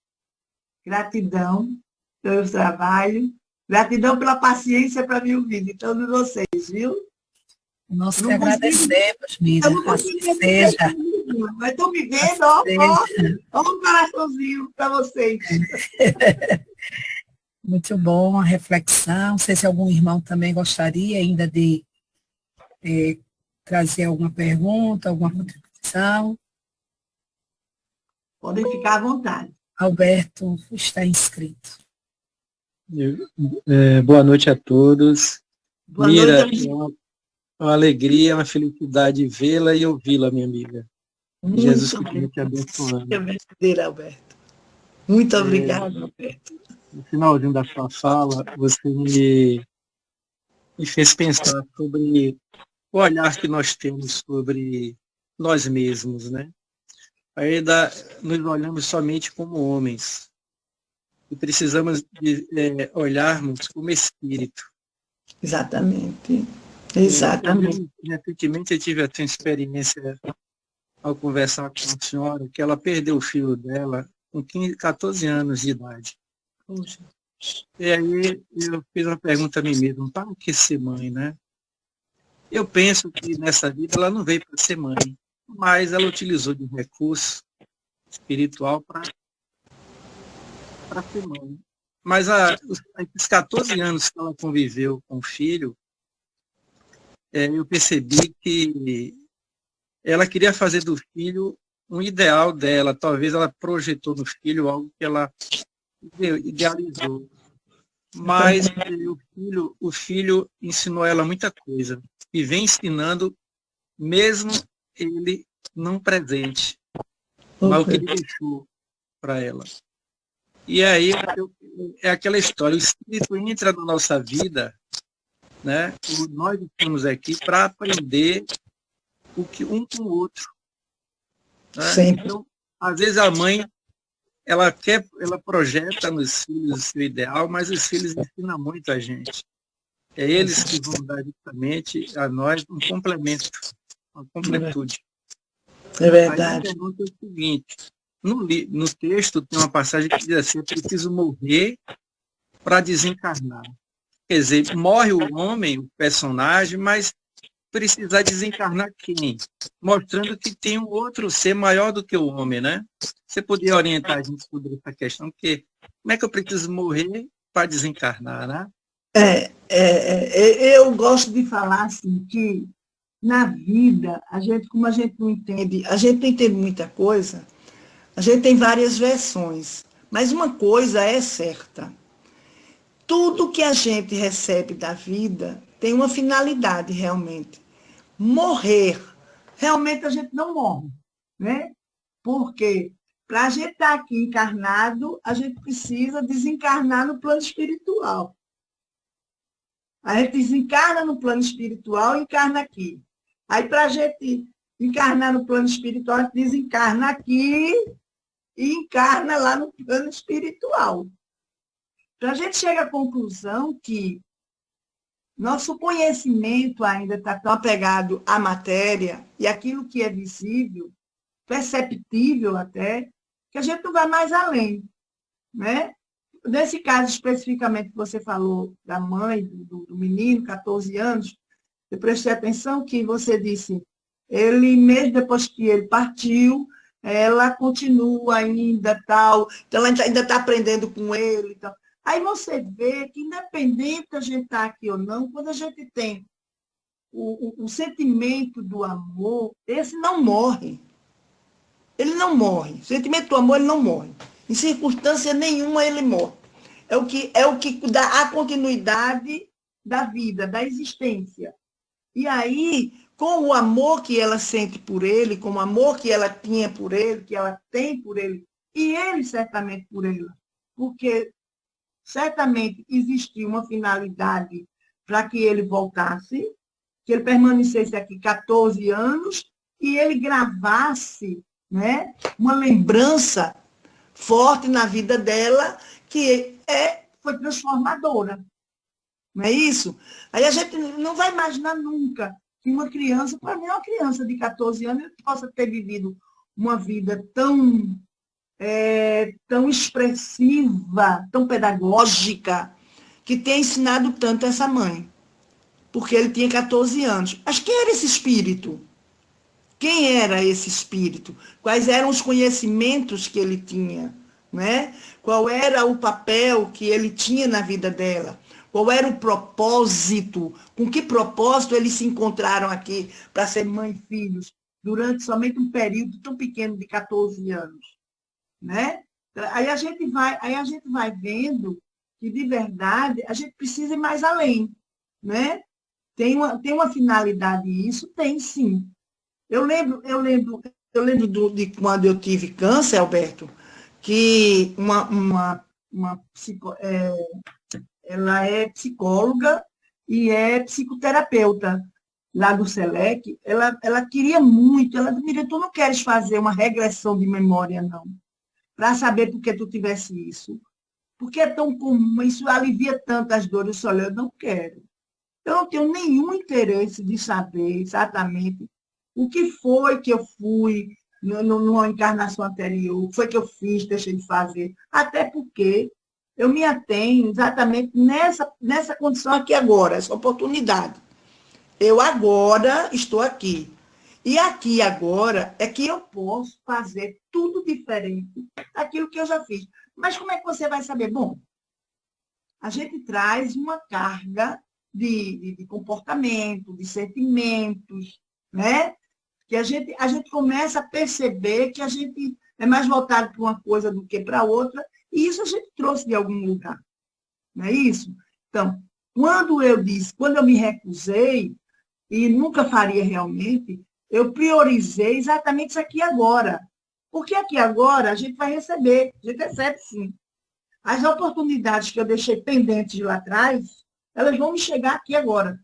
Gratidão pelo trabalho, gratidão pela paciência para me ouvir de todos vocês, viu? Nós que agradecemos, Miriam. Assim seja. Mas estão me vendo, ó, um coraçãozinho para vocês. Muito bom a reflexão. Não sei se algum irmão também gostaria ainda de trazer alguma pergunta, alguma contribuição. Podem ficar à vontade. Alberto está inscrito. Boa noite a todos. Boa Mira, noite. é uma alegria, uma felicidade vê-la e ouvi-la, minha amiga. Muito Jesus continue te abençoando. Que verdadeira, Alberto. Muito obrigada, Alberto. No finalzinho da sua fala, você me fez pensar sobre o olhar que nós temos sobre nós mesmos, né? Ainda nos olhamos somente como homens. E precisamos olharmos como espírito. Exatamente. Exatamente. Recentemente eu tive essa experiência ao conversar com a senhora, que ela perdeu o filho dela com 14 anos de idade. Poxa. E aí eu fiz uma pergunta a mim mesmo: para que ser mãe, né? Eu penso que nessa vida ela não veio para ser mãe, mas ela utilizou de um recurso espiritual para ser mãe. Mas esses 14 anos que ela conviveu com o filho, eu percebi que ela queria fazer do filho um ideal dela. Talvez ela projetou no filho algo que ela idealizou. Mas o filho ensinou ela muita coisa. E vem ensinando, mesmo ele não presente. Mas o que ele deixou para ela. E aí é aquela história: o Espírito entra na nossa vida, né? Nós estamos aqui para aprender o que um com o outro. Né? Então, às vezes a mãe ela projeta nos filhos o seu ideal, mas os filhos ensinam muito a gente. É eles que vão dar justamente a nós um complemento, uma completude. É verdade. Aí a pergunta é o seguinte: no texto tem uma passagem que diz assim: é preciso morrer para desencarnar. Quer dizer, morre o homem, o personagem, mas precisa desencarnar quem? Mostrando que tem um outro ser maior do que o homem, né? Você poderia orientar a gente sobre essa questão, porque como é que eu preciso morrer para desencarnar, né? Eu gosto de falar assim, que na vida, como a gente não entende muita coisa, a gente tem várias versões, mas uma coisa é certa: Tudo que a gente recebe da vida tem uma finalidade, realmente. Morrer. Realmente a gente não morre, né? Porque para a gente estar aqui encarnado, a gente precisa desencarnar no plano espiritual. A gente desencarna no plano espiritual e encarna aqui. Aí, para a gente encarnar no plano espiritual, a gente desencarna aqui e encarna lá no plano espiritual. Então, a gente chega à conclusão que nosso conhecimento ainda está tão apegado à matéria e aquilo que é visível, perceptível até, que a gente não vai mais além, né? Nesse caso especificamente que você falou da mãe, do menino, 14 anos, eu prestei atenção que você disse, ele mesmo depois que ele partiu, ela continua ainda tal, então ela ainda está aprendendo com ele. Tal. Aí você vê que independente de a gente estar aqui ou não, quando a gente tem o sentimento do amor, esse não morre. Ele não morre. O sentimento do amor, ele não morre. Em circunstância nenhuma ele morre. É o que dá a continuidade da vida, da existência. E aí, com o amor que ela sente por ele, com o amor que ela tinha por ele, que ela tem por ele, e ele certamente por ela, porque certamente existia uma finalidade para que ele voltasse, que ele permanecesse aqui 14 anos e ele gravasse, né, uma lembrança forte na vida dela, que foi transformadora. Não é isso? Aí a gente não vai imaginar nunca que uma criança, para mim, uma criança de 14 anos, possa ter vivido uma vida tão expressiva, tão pedagógica, que tenha ensinado tanto essa mãe. Porque ele tinha 14 anos. Mas quem era esse espírito? Quem era esse espírito? Quais eram os conhecimentos que ele tinha? Né? Qual era o papel que ele tinha na vida dela? Qual era o propósito? Com que propósito eles se encontraram aqui para ser mãe e filhos durante somente um período tão pequeno de 14 anos? Né? Aí a gente vai vendo que, de verdade, a gente precisa ir mais além. Né? Tem uma finalidade isso? Tem, sim. Eu lembro de quando eu tive câncer, Alberto, que ela é psicóloga e é psicoterapeuta lá do SELEC. Ela queria muito, ela disse, tu não queres fazer uma regressão de memória, não, para saber por que tu tivesse isso. Porque é tão comum, isso alivia tantas dores. Eu falei, eu não quero. Eu não tenho nenhum interesse de saber exatamente o que foi que eu fui numa encarnação anterior, o que foi que eu fiz, deixei de fazer. Até porque eu me atenho exatamente nessa condição aqui agora, essa oportunidade. Eu agora estou aqui. E aqui agora é que eu posso fazer tudo diferente daquilo que eu já fiz. Mas como é que você vai saber? Bom, a gente traz uma carga de comportamento, de sentimentos, né? Que a gente começa a perceber que a gente é mais voltado para uma coisa do que para outra, e isso a gente trouxe de algum lugar. Não é isso? Então, quando eu me recusei, e nunca faria realmente, eu priorizei exatamente isso aqui agora. Porque aqui agora a gente vai receber, a gente recebe sim. As oportunidades que eu deixei pendentes de lá atrás, elas vão me chegar aqui agora.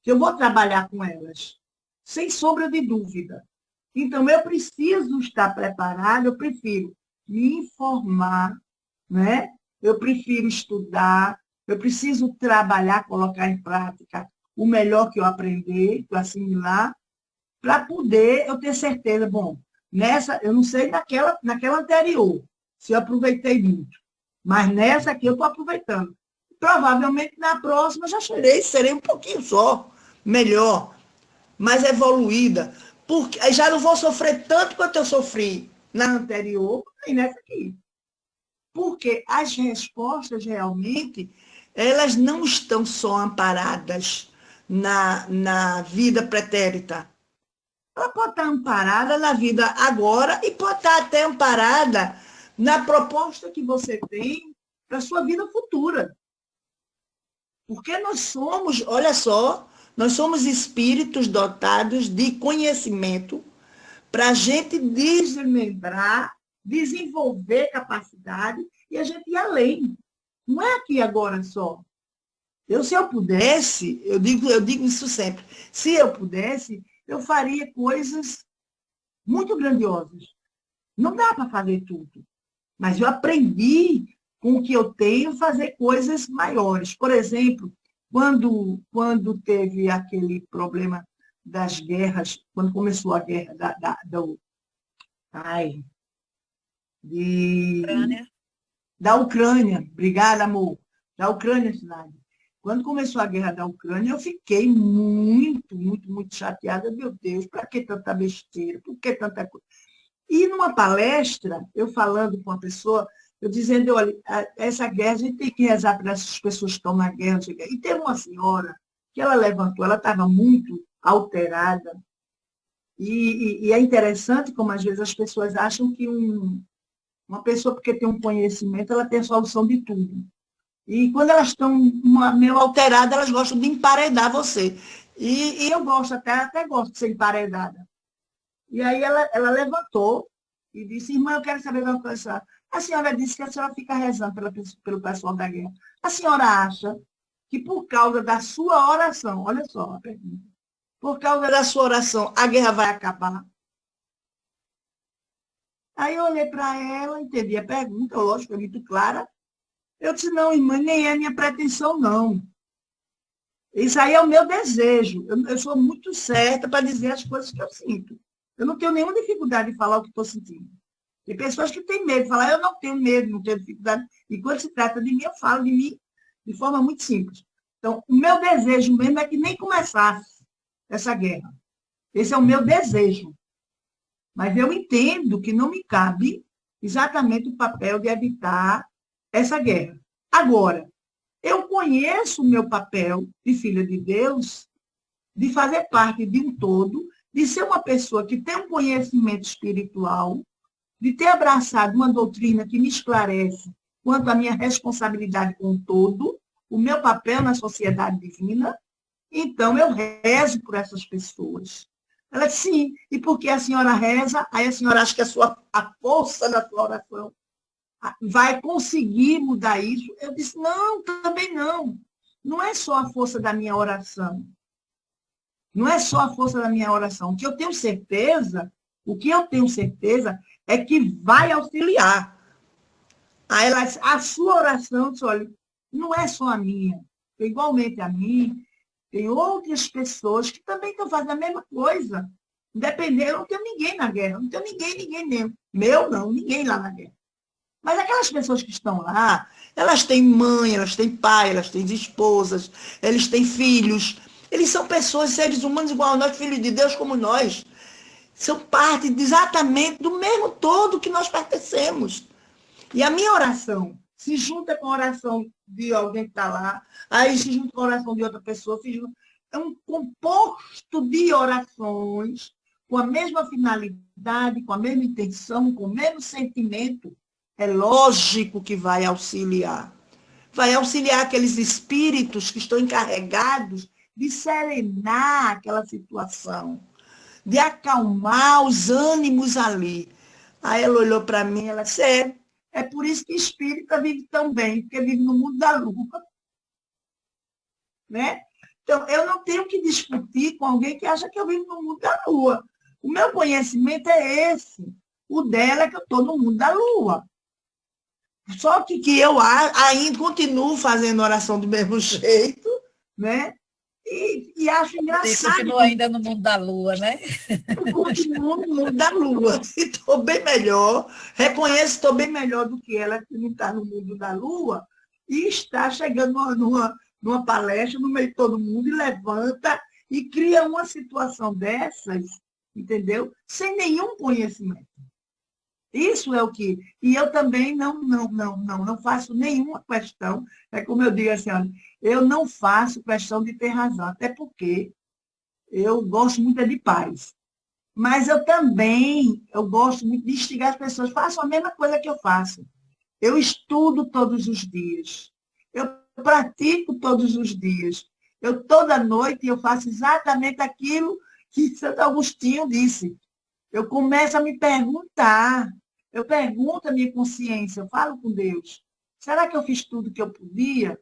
Que eu vou trabalhar com elas, sem sombra de dúvida. Então, eu preciso estar preparado, eu prefiro me informar, né? Eu prefiro estudar, eu preciso trabalhar, colocar em prática o melhor que eu aprender, que eu assimilar, para poder eu ter certeza, bom, eu não sei naquela anterior, se eu aproveitei muito, mas nessa aqui eu estou aproveitando. Provavelmente na próxima já serei um pouquinho só, melhor, mais evoluída, porque já não vou sofrer tanto quanto eu sofri na anterior e nessa aqui. Porque as respostas realmente, elas não estão só amparadas na vida pretérita. Ela pode estar amparada na vida agora e pode estar até amparada na proposta que você tem para a sua vida futura. Porque nós somos, olha só, nós somos espíritos dotados de conhecimento para a gente desmembrar, desenvolver capacidade e a gente ir além. Não é aqui agora só. Se eu pudesse, eu digo isso sempre, se eu pudesse, eu faria coisas muito grandiosas. Não dá para fazer tudo, mas eu aprendi com o que eu tenho fazer coisas maiores. Por exemplo, quando teve aquele problema das guerras, quando começou a guerra da Ucrânia, obrigada, amor, da Ucrânia, cidade. Quando começou a guerra da Ucrânia, eu fiquei muito, muito, muito chateada. Meu Deus, para que tanta besteira? Por que tanta coisa? E numa palestra, eu falando com uma pessoa, eu dizendo, olha, essa guerra, a gente tem que rezar para essas pessoas que estão na guerra. E teve uma senhora que ela levantou, ela estava muito alterada. E é interessante como, às vezes, as pessoas acham que uma pessoa, porque tem um conhecimento, ela tem a solução de tudo. E quando elas estão meio alteradas, elas gostam de emparedar você. E eu gosto, até gosto de ser emparedada. E aí ela levantou e disse, irmã, eu quero saber uma coisa. A senhora disse que a senhora fica rezando pelo pessoal da guerra. A senhora acha que por causa da sua oração, olha só a pergunta, por causa da sua oração, a guerra vai acabar? Aí eu olhei para ela, entendi a pergunta, lógico, é muito clara. Eu disse, não, irmã, nem é minha pretensão, não. Isso aí é o meu desejo. Eu sou muito certa para dizer as coisas que eu sinto. Eu não tenho nenhuma dificuldade de falar o que estou sentindo. Tem pessoas que têm medo de falar, eu não tenho medo, não tenho dificuldade. E quando se trata de mim, eu falo de mim de forma muito simples. Então, o meu desejo mesmo é que nem começasse essa guerra. Esse é o meu desejo. Mas eu entendo que não me cabe exatamente o papel de evitar essa guerra. Agora, eu conheço o meu papel de filha de Deus, de fazer parte de um todo, de ser uma pessoa que tem um conhecimento espiritual, de ter abraçado uma doutrina que me esclarece quanto à minha responsabilidade com o todo, o meu papel na sociedade divina. Então, eu rezo por essas pessoas. Ela disse, sim, e porque a senhora reza, aí a senhora acha que a força da sua oração vai conseguir mudar isso? Eu disse, não, também não. Não é só a força da minha oração. Não é só a força da minha oração. O que eu tenho certeza é que vai auxiliar. Aí ela disse, a sua oração, disse, olha, não é só a minha. Igualmente a mim, tem outras pessoas que também estão fazendo a mesma coisa. Independente, eu não tenho ninguém na guerra, não tenho ninguém mesmo. Meu não, ninguém lá na guerra. Mas aquelas pessoas que estão lá, elas têm mãe, elas têm pai, elas têm esposas, eles têm filhos. Eles são pessoas, seres humanos igual a nós, filhos de Deus como nós. São parte exatamente do mesmo todo que nós pertencemos. E a minha oração se junta com a oração de alguém que está lá, aí se junta com a oração de outra pessoa, é um composto de orações com a mesma finalidade, com a mesma intenção, com o mesmo sentimento. É lógico que vai auxiliar. Vai auxiliar aqueles espíritos que estão encarregados de serenar aquela situação, de acalmar os ânimos ali. Aí ela olhou para mim e ela disse, é por isso que espírita vive tão bem, porque vive no mundo da lua. Né? Então, eu não tenho que discutir com alguém que acha que eu vivo no mundo da lua. O meu conhecimento é esse. O dela é que eu estou no mundo da lua. Só que eu ainda continuo fazendo oração do mesmo jeito, né? E acho engraçado. Você continua ainda no mundo da lua, né? Eu continuo no mundo da lua. Estou bem melhor, reconheço que estou bem melhor do que ela, que não está no mundo da lua, e está chegando numa palestra no meio de todo mundo e levanta e cria uma situação dessas, entendeu? Sem nenhum conhecimento. Isso é o que... E eu também não faço nenhuma questão, é como eu digo assim, olha, eu não faço questão de ter razão, até porque eu gosto muito de paz. Mas eu gosto muito de instigar as pessoas, façam a mesma coisa que eu faço. Eu estudo todos os dias. Eu Eu pratico todos os dias. Eu, toda noite, eu faço exatamente aquilo que Santo Agostinho disse. Eu começo a me perguntar. Eu pergunto a minha consciência, eu falo com Deus. Será que eu fiz tudo que eu podia?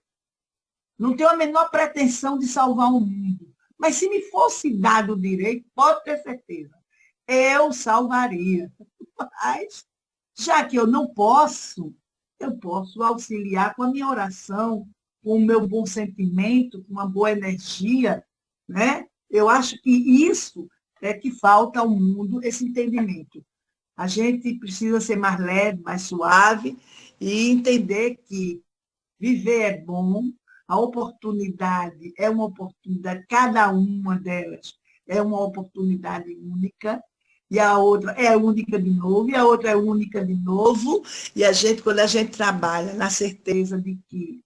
Não tenho a menor pretensão de salvar o mundo. Mas se me fosse dado o direito, pode ter certeza, eu salvaria. Mas, já que eu não posso, eu posso auxiliar com a minha oração, com o meu bom sentimento, com uma boa energia, né? Eu acho que isso é que falta ao mundo, esse entendimento. A gente precisa ser mais leve, mais suave e entender que viver é bom, a oportunidade é uma oportunidade, cada uma delas é uma oportunidade única, e a outra é única de novo, e a outra é única de novo, e a gente, quando a gente trabalha na certeza de que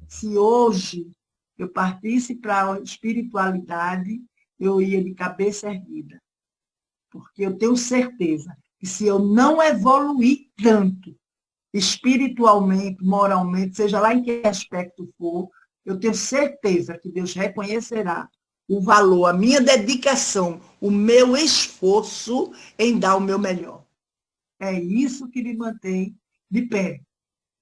se hoje eu partisse para a espiritualidade, eu ia de cabeça erguida. Porque eu tenho certeza que se eu não evoluir tanto, espiritualmente, moralmente, seja lá em que aspecto for, eu tenho certeza que Deus reconhecerá o valor, a minha dedicação, o meu esforço em dar o meu melhor. É isso que me mantém de pé.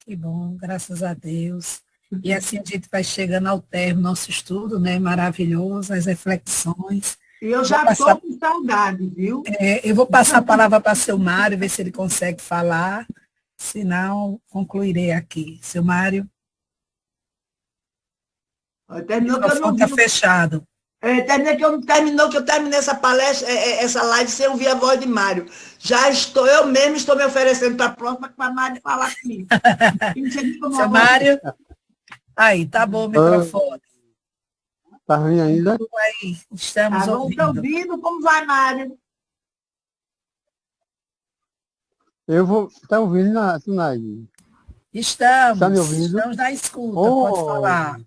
Que bom, graças a Deus. E assim a gente vai chegando ao término do nosso estudo, né? Maravilhoso, as reflexões. E eu já estou com saudade, viu? Eu vou passar a palavra para o seu Mário, ver se ele consegue falar. Senão, concluirei aqui. Seu Mário. Terminou que eu não vi. Está fechado. Terminou que eu terminei essa palestra, essa live sem ouvir a voz de Mário. Eu mesmo estou me oferecendo para a próxima para Mário falar comigo. Seu Mário. Aí, tá bom o microfone. Tá ruim ainda? Aí, estamos ouvindo. Como vai, Mário? Eu vou... Tá ouvindo, Sunaide? Estamos. Tá me ouvindo? Estamos na escuta, pode falar.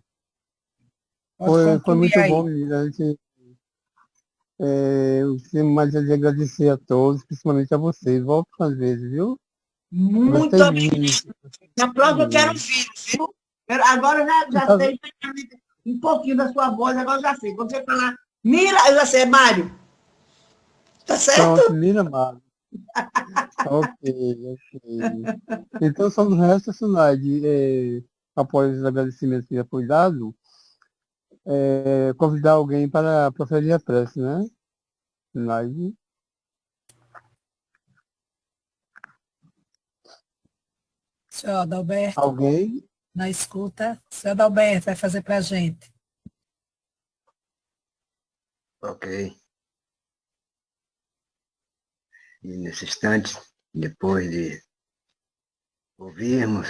Foi muito bom, a gente... eu tenho mais a agradecer a todos, principalmente a vocês. Volto às vezes, viu? Muito obrigado. Na próxima eu quero ouvir, viu? Agora eu já sei um pouquinho da sua voz, agora eu já sei. Quando você falar, Mira, eu já sei, é Mário. Tá certo? Pronto, Mira, Mário. Ok. Então, só no resto, Sunaide, após os agradecimentos que já foi dado, convidar alguém para proferir a prece, né? Sunaide. Senhor Adalberto. Alguém? Na escuta. Senhor Adalberto vai fazer para a gente. Ok. E nesse instante, depois de ouvirmos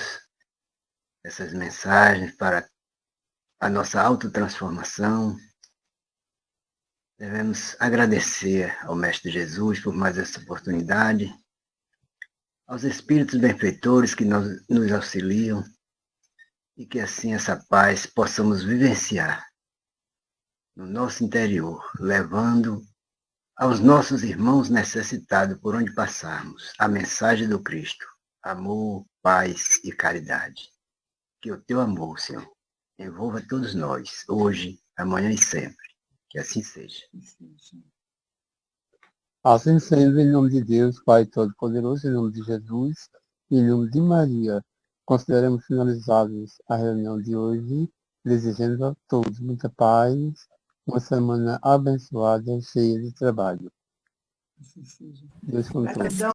essas mensagens para a nossa autotransformação, devemos agradecer ao Mestre Jesus por mais essa oportunidade, aos Espíritos benfeitores que nos auxiliam, e que assim essa paz possamos vivenciar no nosso interior, levando aos nossos irmãos necessitados por onde passarmos a mensagem do Cristo, amor, paz e caridade. Que o teu amor, Senhor, envolva todos nós, hoje, amanhã e sempre. Que assim seja. Assim sendo, em nome de Deus, Pai Todo-Poderoso, em nome de Jesus, em nome de Maria, consideramos finalizados a reunião de hoje, desejando a todos muita paz, uma semana abençoada, cheia de trabalho. Deus com todos.